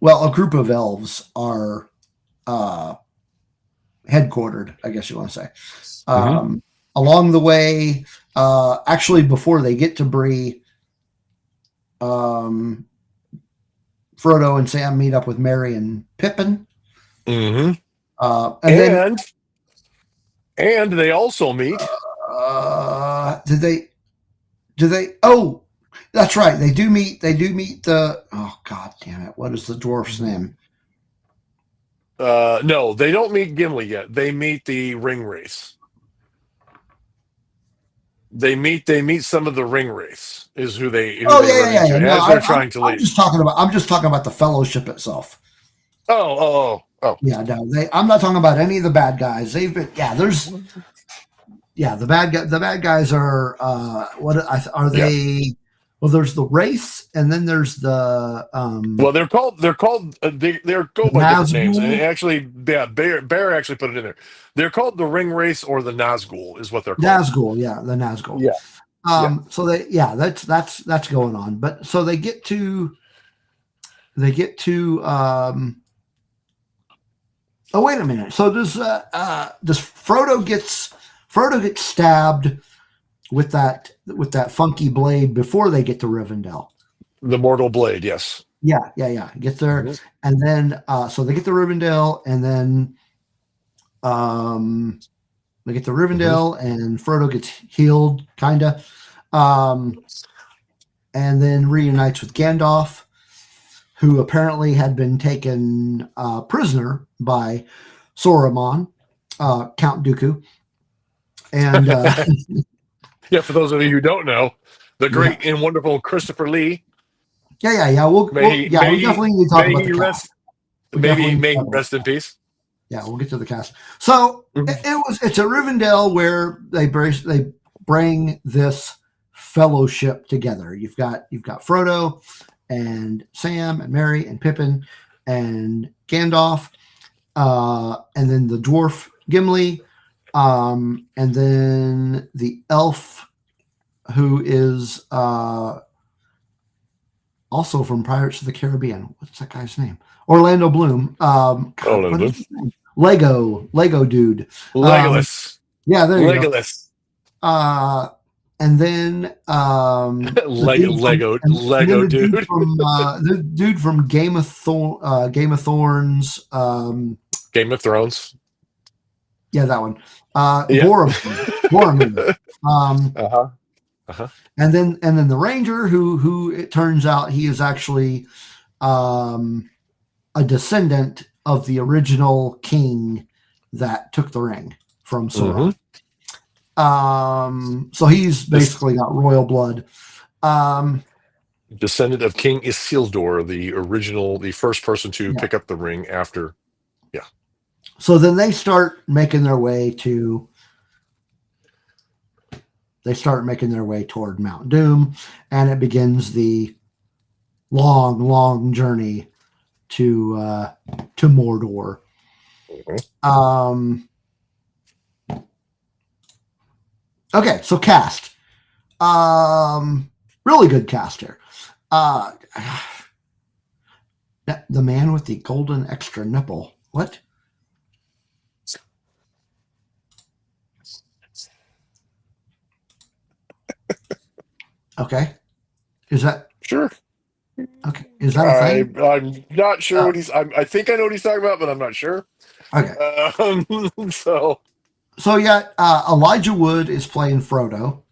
well, a group of elves are headquartered, I guess you want to say. Mhm. Along the way, actually, before they get to Bree, Frodo and Sam meet up with Merry and Pippin. Mhm. And then, And they also meet. did they? Do they? Oh, that's right. They do meet. They do meet the. Oh God damn it! What is the dwarf's name? No, they don't meet Gimli yet. They meet the ring race. They meet some of the ring race is who Oh they run yeah. into No, as they're trying to I'm leave. just talking about. I'm just talking about the Fellowship itself. Oh. Yeah, no, I'm not talking about any of the bad guys. They've been. Yeah, there's. Yeah, the bad guys are. Are Yeah. they? Well, there's the race, and then there's the Well, they're go by different names, and Nazgul. actually, yeah, Bear actually put it in there. They're called the ring race or the Nazgul is what they're called. Nazgul, yeah, the Nazgul. Yeah. Yeah. So that's going on. But so they get to oh wait a minute. So does Frodo gets stabbed with that funky blade before they get to Rivendell? The Mortal Blade, yes. Yeah. Get there, and then so they get to Rivendell, and then they get to Rivendell, and Frodo gets healed, kinda, and then reunites with Gandalf, who apparently had been taken prisoner by Saruman, Count Dooku, and Yeah, for those of you who don't know, the yeah, great and wonderful Christopher Lee. yeah. We definitely need to talk about the cast. We definitely need to May talk he about rest in peace. Yeah, we'll get to the cast. So it's a Rivendell where they bring this fellowship together. You've got Frodo and Sam and Merry and Pippin and Gandalf, and then the dwarf Gimli, and then the elf who is also from Pirates of the Caribbean. What's that guy's name? Orlando Bloom. What is his name? Lego dude. Legolas. Yeah, there you go. Legolas. And then the dude from Lego dude. the dude from Game of Thorns. Game of Thrones. Yeah, that one. Yeah. Boromir. Uh-huh. And then the Ranger, who it turns out he is actually a descendant of the original king that took the ring from Sauron. So he's basically got royal blood. Descendant of King Isildur, the first person to pick up the ring after. Yeah. So then they start making their way toward Mount Doom, and it begins the long journey to Mordor. Okay, so cast. Really good cast here. The man with the golden extra nipple. What? Okay. Is that sure? Okay. Is that a thing? I'm not sure what he's. I think I know what he's talking about, but I'm not sure. Okay. So you got Elijah Wood is playing Frodo.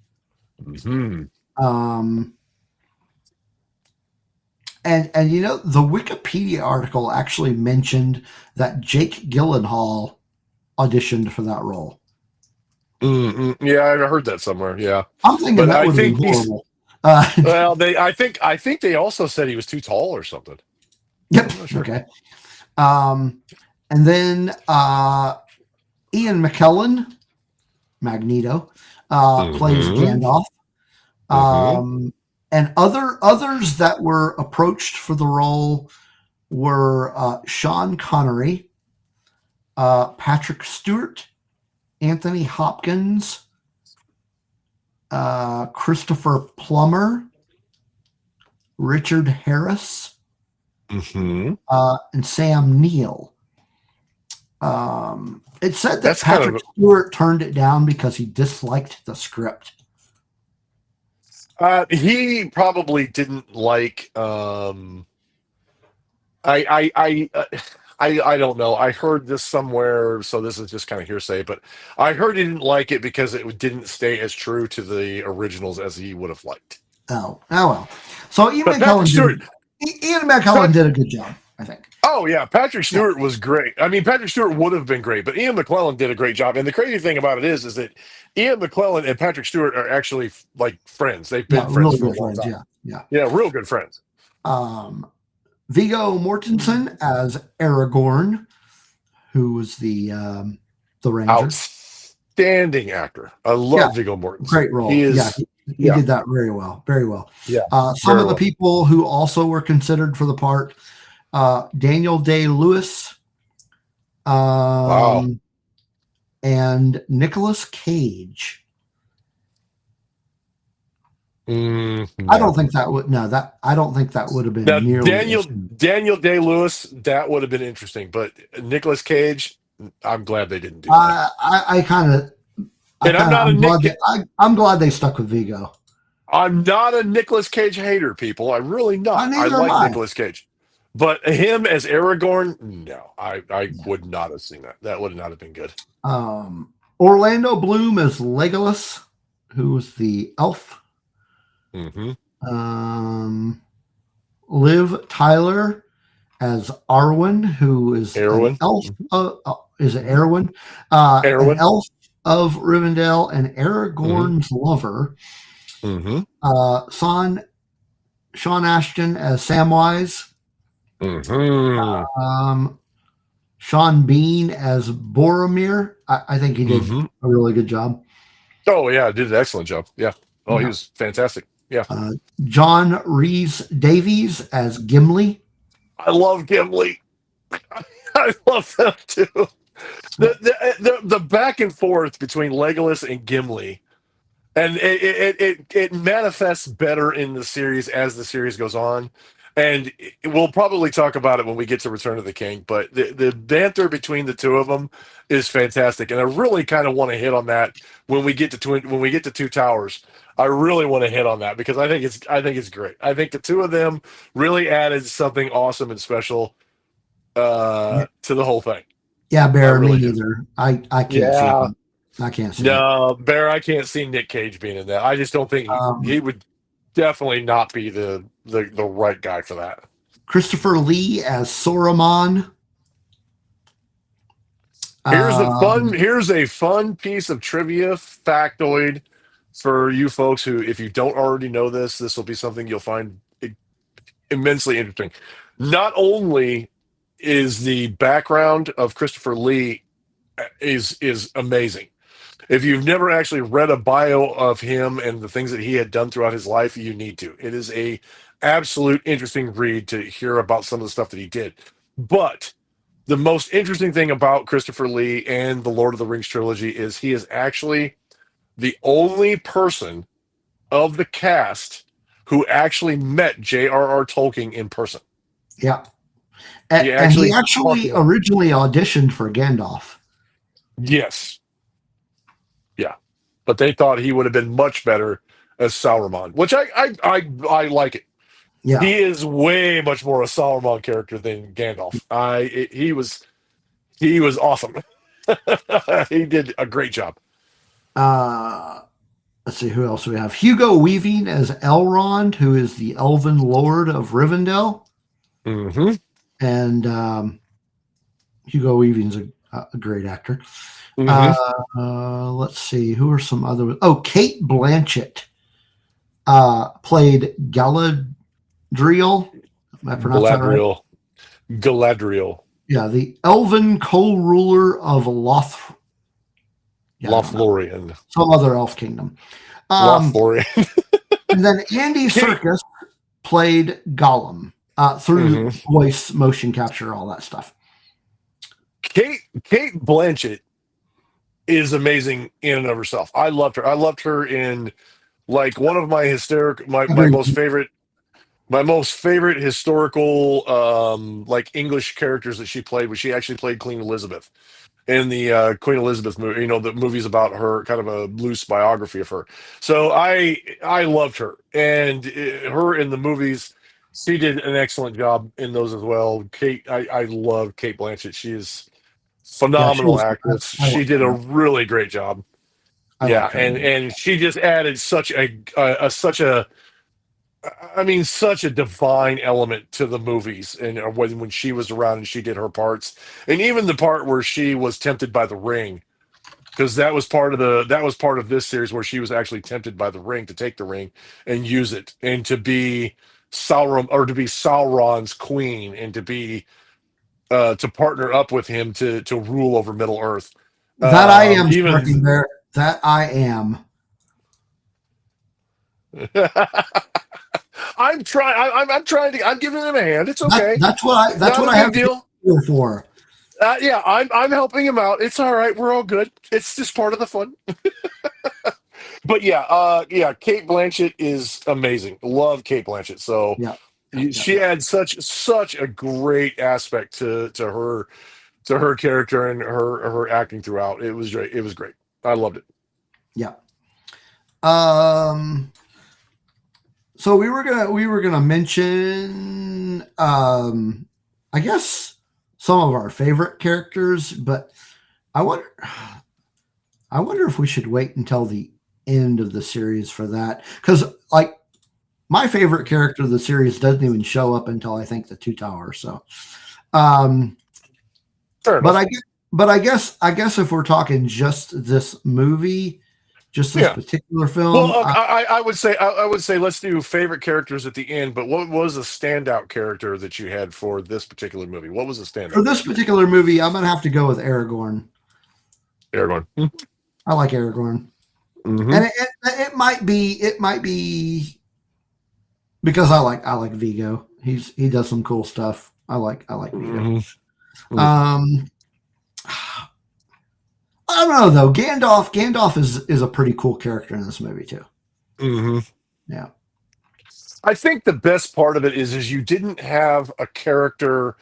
And you know, the Wikipedia article actually mentioned that Jake Gyllenhaal auditioned for that role. Yeah, I heard that somewhere. Yeah, I'm thinking but that I would think be horrible. Well, I think they also said he was too tall or something. Yep. Sure. Okay. And then Ian McKellen Magneto, plays Mm-hmm. Gandalf. Mm-hmm. And others that were approached for the role were Sean Connery, Patrick Stewart, Anthony Hopkins, Christopher Plummer, Richard Harris, Mm-hmm. and Sam Neill. It said that That's kind Patrick of Stewart turned it down because he disliked the script. he probably didn't like I don't know. I heard this somewhere, so this is just kind of hearsay, but I heard he didn't like it because it didn't stay as true to the originals as he would have liked. Oh well. So Ian But Patrick Stewart, McKellen did a good job, I think. oh yeah, Patrick Yeah. Stewart was great. I mean, Patrick Stewart would have been great, but Ian McKellen did a great job. And the crazy thing about it is that Ian McKellen and Patrick Stewart are actually like friends. They've been friends really for a good long friends. time. Yeah. Yeah, real good friends. Viggo Mortensen as Aragorn, who was the Ranger. Outstanding actor. I love Viggo Mortensen. Great role. He did that very well. Very well. Yeah. Some of the people who also were considered for the part, Daniel Day-Lewis, Wow. and Nicolas Cage. No. I don't think that would have been Now, nearly Daniel Day-Lewis, that would have been interesting, but Nicolas Cage, I'm glad they didn't do that. I'm glad they stuck with Viggo. I'm not a Nicolas Cage hater, people. I'm really not. I like Nicolas Cage. But him as Aragorn, no. I would not have seen that. That would not have been good. Orlando Bloom as Legolas, who was the elf. Mm-hmm. Liv Tyler as Arwen, who is Arwen. An elf. Is it Arwen? Arwen. An elf of Rivendell and Aragorn's lover. Mm-hmm. Sean Ashton as Samwise. Mm-hmm. Sean Bean as Boromir. I think he did a really good job. Oh yeah, did an excellent job. Yeah. Oh, he was fantastic. Yeah. John Rhys Davies as Gimli. I love Gimli. I love them too. The back and forth between Legolas and Gimli, and it manifests better in the series as the series goes on. And we'll probably talk about it when we get to Return of the King, but the banter between the two of them is fantastic, and I really kind of want to hit on that when we get to Two Towers. I really want to hit on that because I think it's great. I think the two of them really added something awesome and special to the whole thing. Yeah, Bear, me neither. I can't see him. I can't see No, Bear, I can't see Nick Cage being in that. I just don't think he would definitely not be the right guy for that. Christopher Lee as Saruman. Here's a fun piece of trivia factoid for you folks who, if you don't already know this will be something you'll find immensely interesting. Not only is the background of Christopher Lee is amazing. If you've never actually read a bio of him and the things that he had done throughout his life, you need to. It is a absolute interesting read to hear about some of the stuff that he did. But the most interesting thing about Christopher Lee and the Lord of the Rings trilogy is he is actually the only person of the cast who actually met J.R.R. Tolkien in person. Yeah. And he actually originally auditioned for Gandalf. Yes. Yeah. But they thought he would have been much better as Sauron, which I like it. Yeah. He is way much more a Sauron character than Gandalf. He was awesome. He did a great job. Let's see who else we have. Hugo Weaving as Elrond, who is the Elven Lord of Rivendell. Mm-hmm. And Hugo Weaving's a great actor. Mm-hmm. Let's see, who are some other? Oh, Kate Blanchett played Galadriel. Am I pronouncing that right? Galadriel. Yeah, the Elven co-ruler of Yeah, I don't know. Lothlorien. Some other elf kingdom. Lothlorien. And then Andy Kate. Serkis played Gollum through Mhm. voice, motion capture, all that stuff. Kate Blanchett is amazing in and of herself. I loved her. I loved her in like one of my my most favorite historical like English characters that she played was she actually played Queen Elizabeth in the Queen Elizabeth movie. You know, the movie's about her, kind of a loose biography of her. So I loved her, and her in the movies. She did an excellent job in those as well. I love Kate Blanchett. She is Yeah, phenomenal actress. She did a really great job. I Yeah, like her. and she just added such a I mean, such a divine element to the movies, and when she was around and she did her parts, and even the part where she was tempted by the ring, because that was part of this series where she was actually tempted by the ring to take the ring and use it, and to be Sauron, or to be Sauron's queen, and to be to partner up with him to rule over Middle Earth. That I am, Even Sparky Bear. That I am. I'm trying. I'm trying to. I'm giving him a hand. It's okay. That's what Not a I big have deal. for. Yeah, I'm helping him out. It's all right. We're all good. It's just part of the fun. But yeah, Kate Blanchett is amazing. Love Kate Blanchett. So Yeah. she adds such a great aspect to her character and her acting throughout. It was great. It was great. I loved it. Yeah. So we were gonna mention I guess some of our favorite characters, but I wonder if we should wait until the end of the series for that, because like my favorite character of the series doesn't even show up until I think the Two Towers. So, Fair enough. but I guess if we're talking just this movie, just this particular film. Well, I would say let's do favorite characters at the end. But what was a standout character that you had for this particular movie? What was a standout for this particular movie? I'm gonna have to go with Aragorn. Aragorn. I like Aragorn, and it might be because I like Vigo. He does some cool stuff. I like Vigo. I don't know though. Gandalf is a pretty cool character in this movie too. Yeah. I think the best part of it is you didn't have a character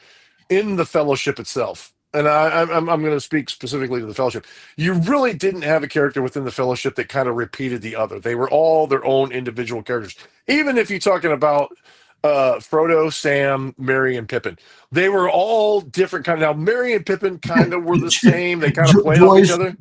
in the Fellowship itself. And I'm going to speak specifically to the Fellowship. You really didn't have a character within the Fellowship that kind of repeated the other. They were all their own individual characters. Even if you're talking about Frodo, Sam, Merry, and Pippin, they were all different kind of. Now, Merry and Pippin kind of were the same. They kind of played off each other.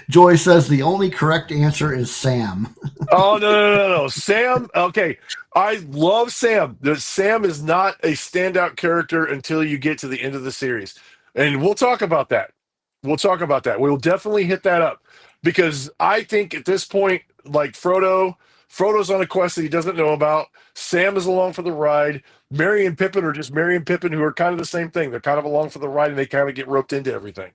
Joy says the only correct answer is Sam. Oh, no. Sam, okay. I love Sam. Sam is not a standout character until you get to the end of the series. And we'll talk about that. We'll definitely hit that up. Because I think at this point, like Frodo's on a quest that he doesn't know about. Sam is along for the ride. Merry and Pippin are just Merry and Pippin, who are kind of the same thing. They're kind of along for the ride, and they kind of get roped into everything.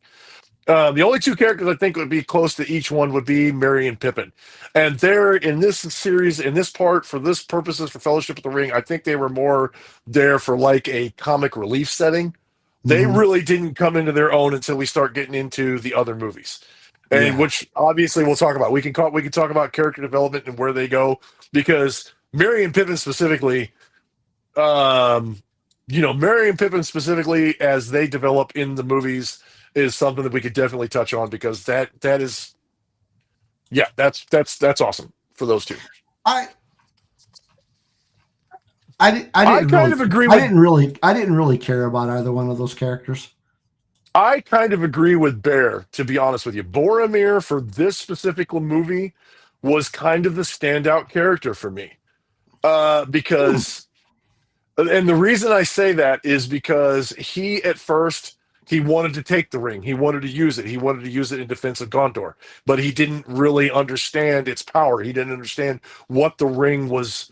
The only two characters I think would be close to each one would be Merry and Pippin. And they're in this series, in this part, for this purposes, for Fellowship of the Ring, I think they were more there for like a comic relief setting. They really didn't come into their own until we start getting into the other movies. And which obviously we'll talk about. We can talk about character development and where they go, because Merry and Pippin specifically, Merry and Pippin specifically, as they develop in the movies, is something that we could definitely touch on, because that's awesome for those two. I didn't really care about either one of those characters. I kind of agree with Bear, to be honest with you. Boromir, for this specific movie, was kind of the standout character for me. Because, and the reason I say that is because he, at first, he wanted to take the ring. He wanted to use it. He wanted to use it in defense of Gondor. But he didn't really understand its power. He didn't understand what the ring was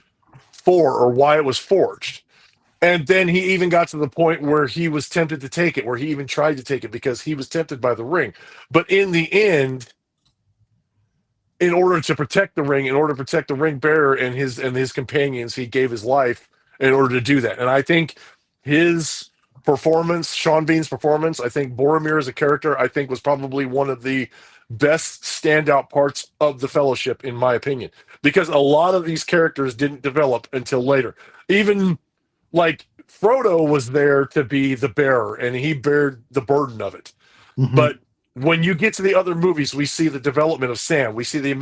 for or why it was forged. And then he even got to the point where he was tempted to take it, where he even tried to take it because he was tempted by the ring. But in the end, in order to protect the ring, in order to protect the ring bearer and his companions, he gave his life in order to do that. And I think his performance, Sean Bean's performance, I think Boromir as a character, I think was probably one of the best standout parts of the Fellowship, in my opinion, because a lot of these characters didn't develop until later. Even like Frodo was there to be the bearer, and he bared the burden of it. Mm-hmm. But when you get to the other movies, we see the development of Sam. We see the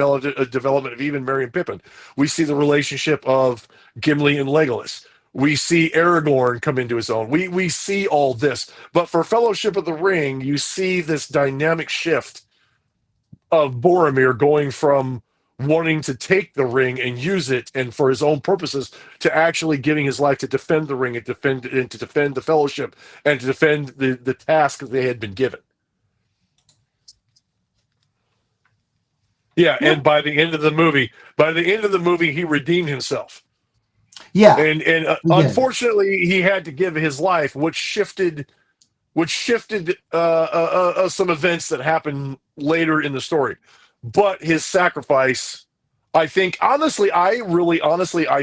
development of even Merry and Pippin. We see the relationship of Gimli and Legolas. We see Aragorn come into his own. We see all this. But for Fellowship of the Ring, you see this dynamic shift of Boromir going from wanting to take the ring and use it and for his own purposes to actually giving his life to defend the ring and to defend the Fellowship and to defend the task that they had been given. Yeah, and by the end of the movie, he redeemed himself. Yeah, and unfortunately, he had to give his life, which shifted some events that happened later in the story. But his sacrifice, I think, I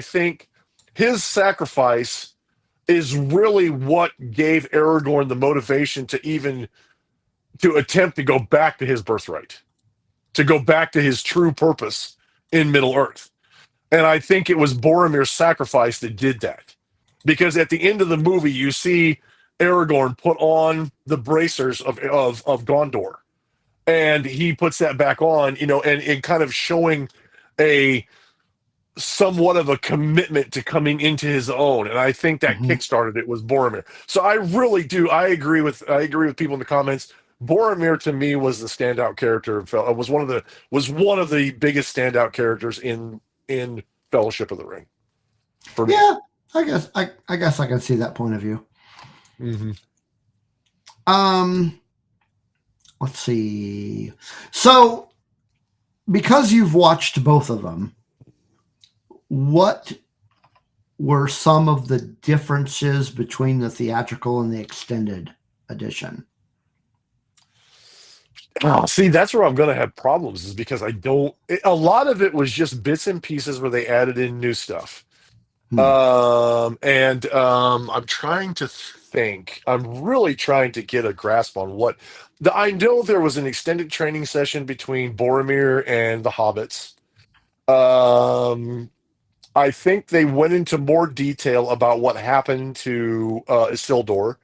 think his sacrifice is really what gave Aragorn the motivation to attempt to go back to his birthright, to go back to his true purpose in Middle-earth. And I think it was Boromir's sacrifice that did that. Because at the end of the movie, you see Aragorn put on the bracers of Gondor. And he puts that back on, and kind of showing a somewhat of a commitment to coming into his own. And I think that kickstarted it was Boromir. So I really do. I agree with people in the comments. Boromir to me was the standout character. Was one of the biggest standout characters in Fellowship of the Ring. For me. Yeah, I guess I can see that point of view. Mm-hmm. Let's see. So, because you've watched both of them, what were some of the differences between the theatrical and the extended edition? Oh, see, that's where I'm going to have problems, is because a lot of it was just bits and pieces where they added in new stuff. I'm trying to think. I'm really trying to get a grasp on what I know. There was an extended training session between Boromir and the hobbits. I think they went into more detail about what happened to Isildur.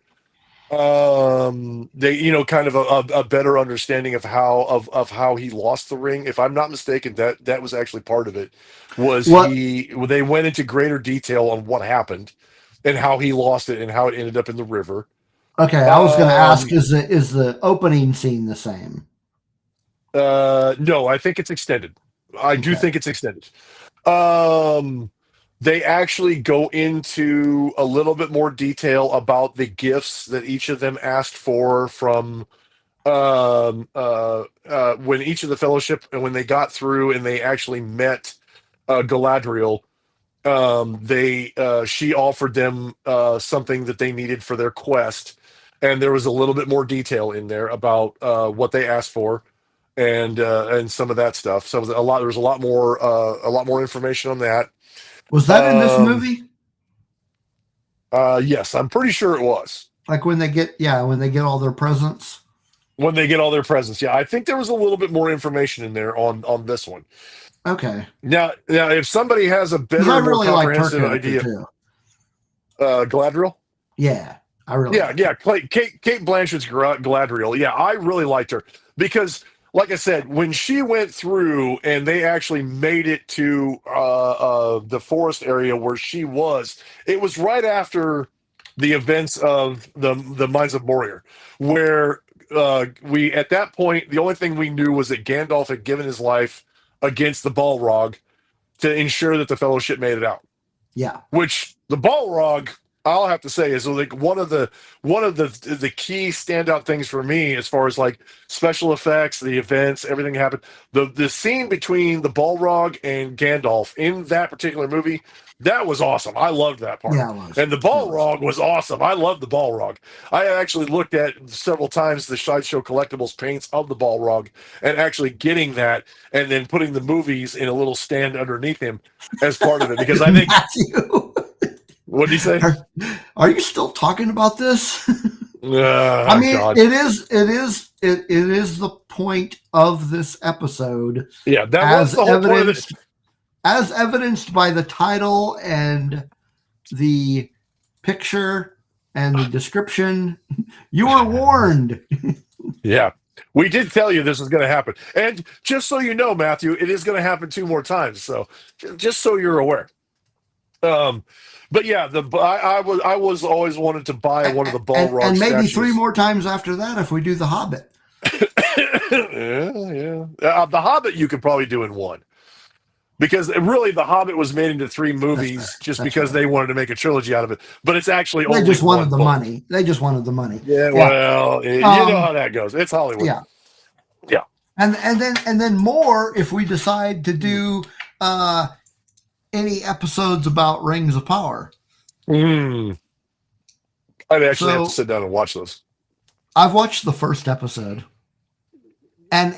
They kind of a better understanding of how he lost the ring. If I'm not mistaken, that was actually part of it. They went into greater detail on what happened and how he lost it and how it ended up in the river. Okay, I was going to ask: is the opening scene the same? No, I think it's extended. I do think it's extended. They actually go into a little bit more detail about the gifts that each of them asked for from when each of the Fellowship, and when they got through and they actually met Galadriel, she offered them something that they needed for their quest, and there was a little bit more detail in there about what they asked for and some of that stuff. So there was a lot more information on that. Was that in this movie? Yes, I'm pretty sure it was. Like when they get all their presents. When they get all their presents, yeah. I think there was a little bit more information in there on this one. Okay. Now, if somebody has a better, more comprehensive idea, Galadriel. Yeah, I really. Yeah. Kate Blanchett's Galadriel. Yeah, I really liked her because, like I said, when she went through and they actually made it to the forest area where she was, it was right after the events of the Mines of Moria, where we, at that point, the only thing we knew was that Gandalf had given his life against the Balrog to ensure that the Fellowship made it out. Yeah. Which the Balrog, I'll have to say, is like one of the key standout things for me as far as like special effects, the events, everything happened. The scene between the Balrog and Gandalf in that particular movie, That was awesome. I loved that part. Yeah, it was. And the Balrog was awesome. I loved the Balrog. I actually looked at several times the Sideshow Collectibles paints of the Balrog and actually getting that and then putting the movies in a little stand underneath him as part of it. Because I think... Matthew, What did he say? Are you still talking about this? I mean, God. it is the point of this episode. Yeah, that was the whole point of it. As evidenced by the title and the picture and the description, you were warned. Yeah, we did tell you this was going to happen. And just so you know, Matthew, it is going to happen 2 more times. So just so you're aware. But yeah, I was always wanted to buy one of the Balrog and maybe statues. 3 more times after that if we do the Hobbit. yeah. The Hobbit you could probably do in 1. Because really, The Hobbit was made into 3 movies just because they wanted to make a trilogy out of it. But it's actually only they just wanted the book. money. They just wanted the money. Yeah, well, you know how that goes. It's Hollywood. Yeah. And then more if we decide to do any episodes about Rings of Power. I'd actually have to sit down and watch those. I've watched the first episode. And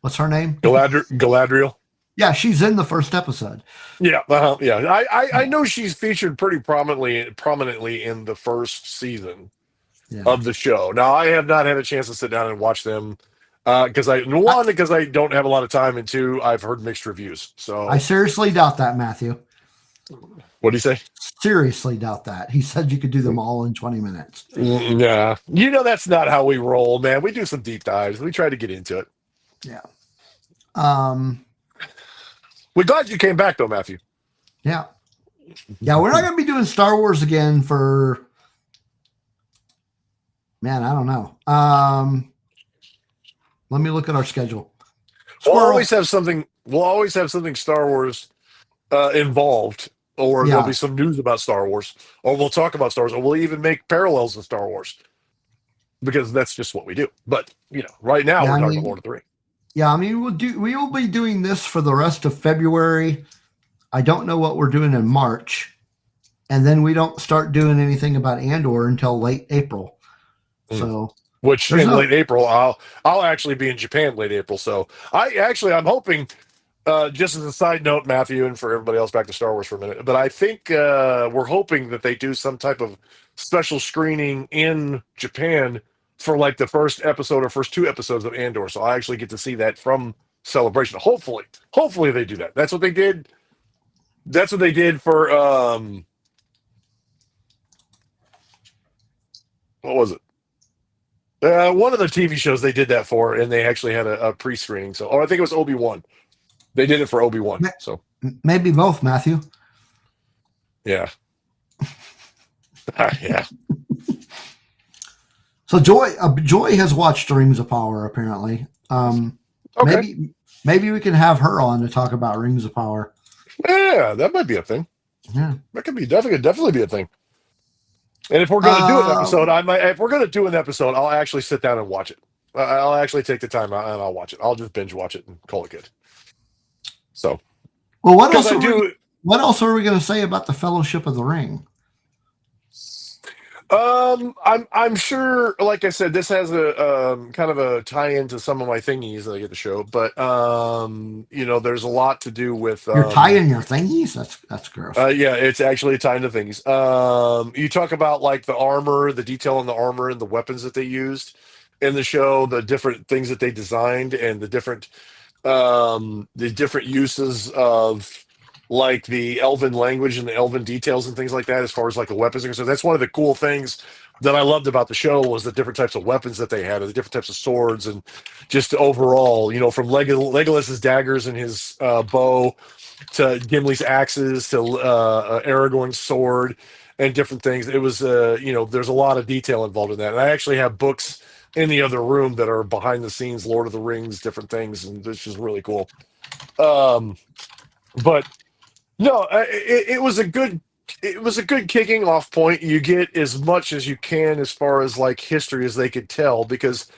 what's her name? Galadriel. Yeah, she's in the first episode. Yeah, yeah. I know she's featured pretty prominently in the first season of the show. Now, I have not had a chance to sit down and watch them because I don't have a lot of time, and 2, I've heard mixed reviews. So I seriously doubt that, Matthew. What do you say? Seriously doubt that. He said you could do them all in 20 minutes. Yeah, that's not how we roll, man. We do some deep dives. We try to get into it. Yeah. We're glad you came back, though, Matthew. Yeah. Yeah, we're not going to be doing Star Wars again for, man, I don't know. Let me look at our schedule. We'll always have something Star Wars involved, or there'll be some news about Star Wars, or we'll talk about Star Wars, or we'll even make parallels to Star Wars, because that's just what we do. But right now we're talking about Lord of the Rings. Yeah, I mean, we will be doing this for the rest of February. I don't know what we're doing in March, and then we don't start doing anything about Andor until late April. So, which in late April, I'll actually be in Japan late April. So I'm hoping, just as a side note, Matthew, and for everybody else, back to Star Wars for a minute. But I think we're hoping that they do some type of special screening in Japan for like the first episode or first 2 episodes of Andor. So I actually get to see that from Celebration. Hopefully they do that. That's what they did. That's what they did for what was it? One of the TV shows they did that for, and they actually had a pre-screening. So, I think it was Obi-Wan. They did it for Obi-Wan. So maybe both, Matthew. Yeah. Yeah. So Joy has watched Rings of Power apparently. Okay. Maybe we can have her on to talk about Rings of Power. Yeah, that might be a thing. Yeah, that could be definitely be a thing. And if we're going to do an episode, if we're going to do an episode, I'll actually sit down and watch it. I'll actually take the time out and I'll watch it. I'll just binge watch it and call it good. So, well, what else are we going to say about the Fellowship of the Ring? I'm sure, like I said, this has a kind of a tie-in to some of my thingies that I get to show, but there's a lot to do with you're tying your thingies. That's gross. Yeah, it's actually tying to things. You talk about like the armor, the detail on the armor, and the weapons that they used in the show, the different things that they designed, and the different uses of like the elven language and the elven details and things like that, as far as like the weapons are concerned. That's one of the cool things that I loved about the show, was the different types of weapons that they had, and the different types of swords, and just overall, from Legolas's daggers and his bow, to Gimli's axes, to Aragorn's sword, and different things. It was there's a lot of detail involved in that. And I actually have books in the other room that are behind the scenes Lord of the Rings, different things, and it's just really cool. But no, it was a good kicking off point. You get as much as you can as far as like history as they could tell, because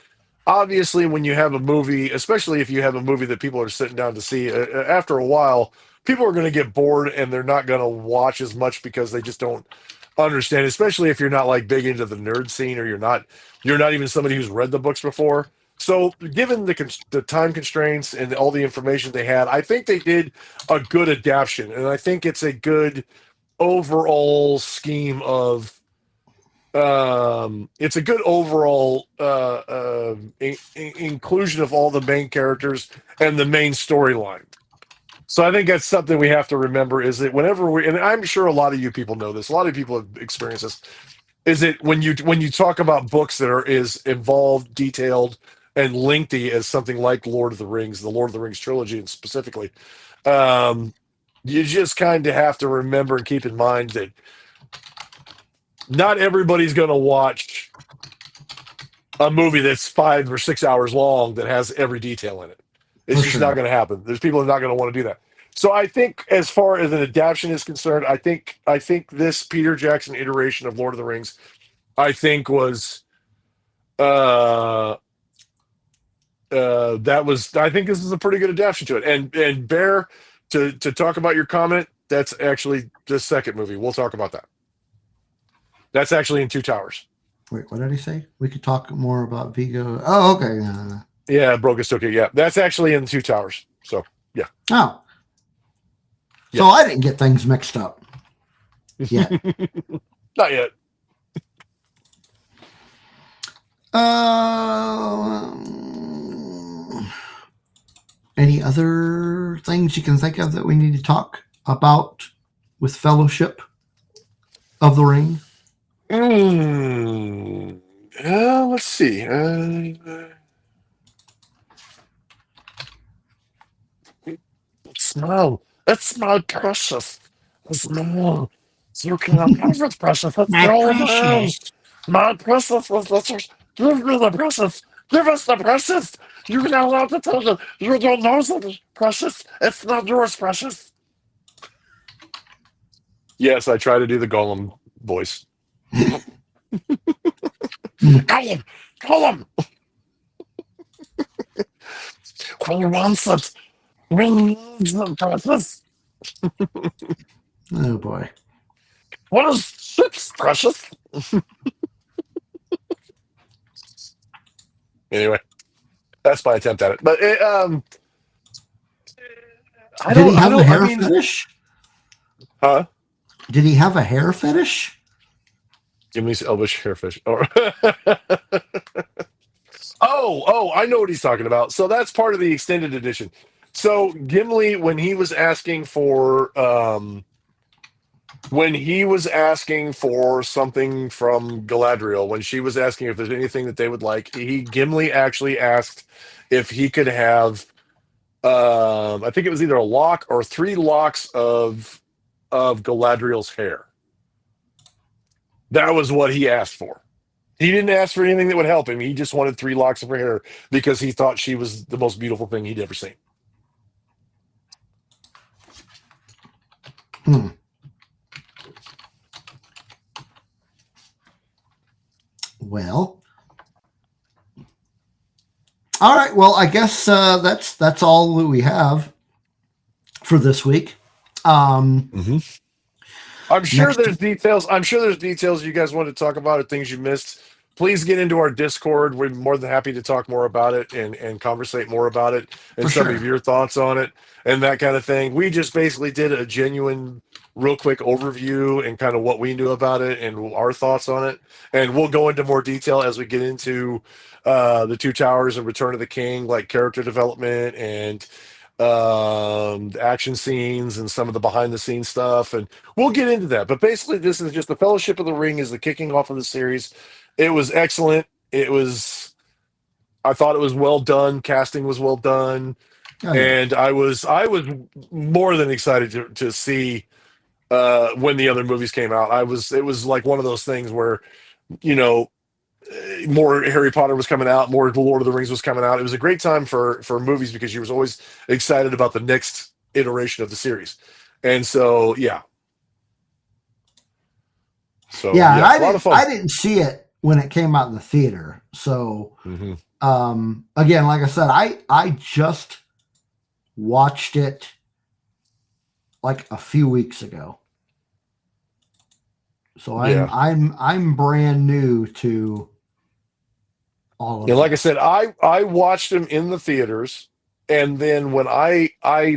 obviously when you have a movie, especially if you have a movie that people are sitting down to see, after a while, people are going to get bored and they're not going to watch as much because they just don't understand, especially if you're not like big into the nerd scene or you're not even somebody who's read the books before. So, given the time constraints and all the information they had, I think they did a good adaptation, and I think it's a good overall scheme of it's a good overall inclusion of all the main characters and the main storyline. So I think that's something we have to remember is that whenever and I'm sure a lot of you people know this, a lot of people have experienced this, is that when you talk about books that are as involved, detailed, and lengthy as something like Lord of the Rings, the Lord of the Rings trilogy, and specifically, um, you just kind of have to remember and keep in mind that not everybody's going to watch a movie that's 5 or 6 hours long that has every detail in it. It's just not going to happen. There's people that are not going to want to do that. So I think, as far as an adaptation is concerned, I think this Peter Jackson iteration of Lord of the Rings, I think was I think this is a pretty good adaptation to it. And Bear, to talk about your comment, that's actually the second movie. We'll talk about that. That's actually in Two Towers. Wait, what did he say? We could talk more about Vigo. Oh, okay. No. Yeah, Brogustoke. Yeah, that's actually in Two Towers. So, yeah. Oh. Yeah. So I didn't get things mixed up yet. Not yet. Any other things you can think of that we need to talk about with Fellowship of the Ring? Let's see. Smell. It smells precious. Smell. You can have it precious. It's My all precious. around. My precious. Give me the precious. Give us the precious. You're not allowed to tell them. You don't know something precious. It's not yours, precious. Yes, I try to do the Gollum voice. Gollum! Gollum! Who wants it? We need the precious. Oh boy. What is chips, precious? Anyway, that's my attempt at it. But Did he have a hair fetish? Huh? Did he have a hair fetish? Give me elvish hairfish. Oh, I know what he's talking about. So that's part of the extended edition. So Gimli, when he was asking for something from Galadriel, when she was asking if there's anything that they would like, Gimli actually asked if he could have I think it was either a lock or 3 locks of Galadriel's hair. That was what he asked for. He didn't ask for anything that would help him. He just wanted 3 locks of her hair because he thought she was the most beautiful thing he'd ever seen. Well, all right. Well, I guess that's all that we have for this week. I'm sure there's details. I'm sure there's details you guys want to talk about or things you missed. Please get into our Discord. We're more than happy to talk more about it and conversate more about it and For some sure. of your thoughts on it and that kind of thing. We just basically did a genuine, real quick overview and kind of what we knew about it and our thoughts on it. And we'll go into more detail as we get into the Two Towers and Return of the King, like character development and action scenes and some of the behind the scenes stuff, and we'll get into that. But basically, this is just the Fellowship of the Ring is the kicking off of the series. It was excellent. I thought it was well done. Casting was well done, and I was more than excited to see when the other movies came out. It was like one of those things where, you know, more Harry Potter was coming out, more Lord of the Rings was coming out. It was a great time for movies because you was always excited about the next iteration of the series. And so, yeah. So, yeah, a lot of fun. I didn't see it when it came out in the theater. So Again, like I said, I just watched it like a few weeks ago. So Yeah. I'm brand new to all of And like I this. said, I watched them in the theaters, and then when I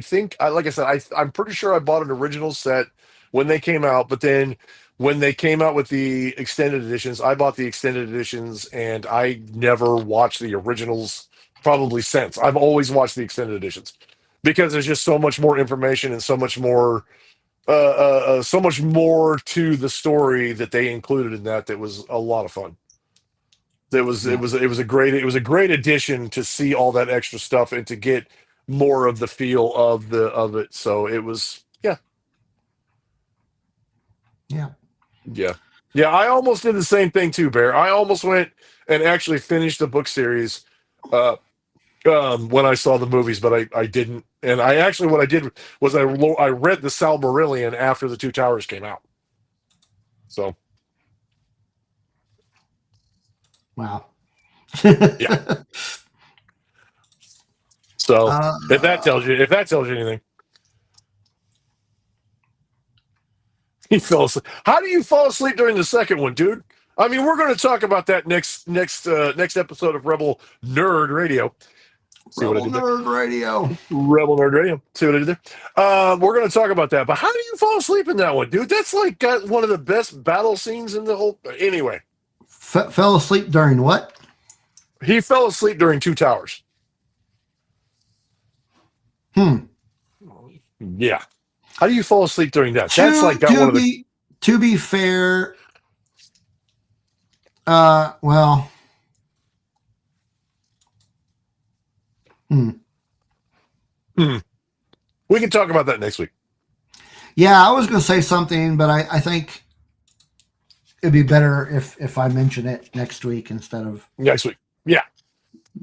think I like I said I'm pretty sure I bought an original set when they came out, but then when they came out with the extended editions, I bought the extended editions, and I never watched the originals probably since. I've always watched the extended editions because there's just so much more information and so much more to the story that they included in that was a lot of fun. Yeah. It was a great addition to see all that extra stuff and to get more of the feel of it. So it was Yeah. yeah. Yeah, I almost did the same thing too, Bear. I almost went and actually finished the book series uh when I saw the movies, but I didn't. And I actually what I did was I read the Silmarillion after the Two Towers came out. So Wow. yeah. So uh, if that tells you anything. He fell asleep. How do you fall asleep during the second one, dude? I mean, we're going to talk about that next episode of Rebel Nerd Radio. See what I Rebel did there? Nerd Radio. Rebel Nerd Radio. See what I did there? We're going to talk about that. But how do you fall asleep in that one, dude? That's like got one of the best battle scenes in the whole. Anyway, Fell asleep during what? he fell asleep during Two Towers. Yeah. How do you fall asleep during that? That's like got one of the. To be fair, well, We can talk about that next week. yeah, I was going to say something, but I think it'd be better if I mention it next week instead of Next week. Yeah.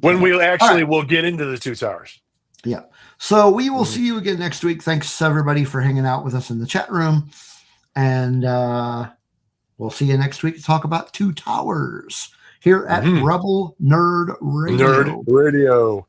When Okay. we actually All right. will get into the Two Towers. Yeah. So we will see you again next week. Thanks everybody for hanging out with us in the chat room. And we'll see you next week to talk about Two Towers here at Rebel Nerd Radio. Nerd Radio.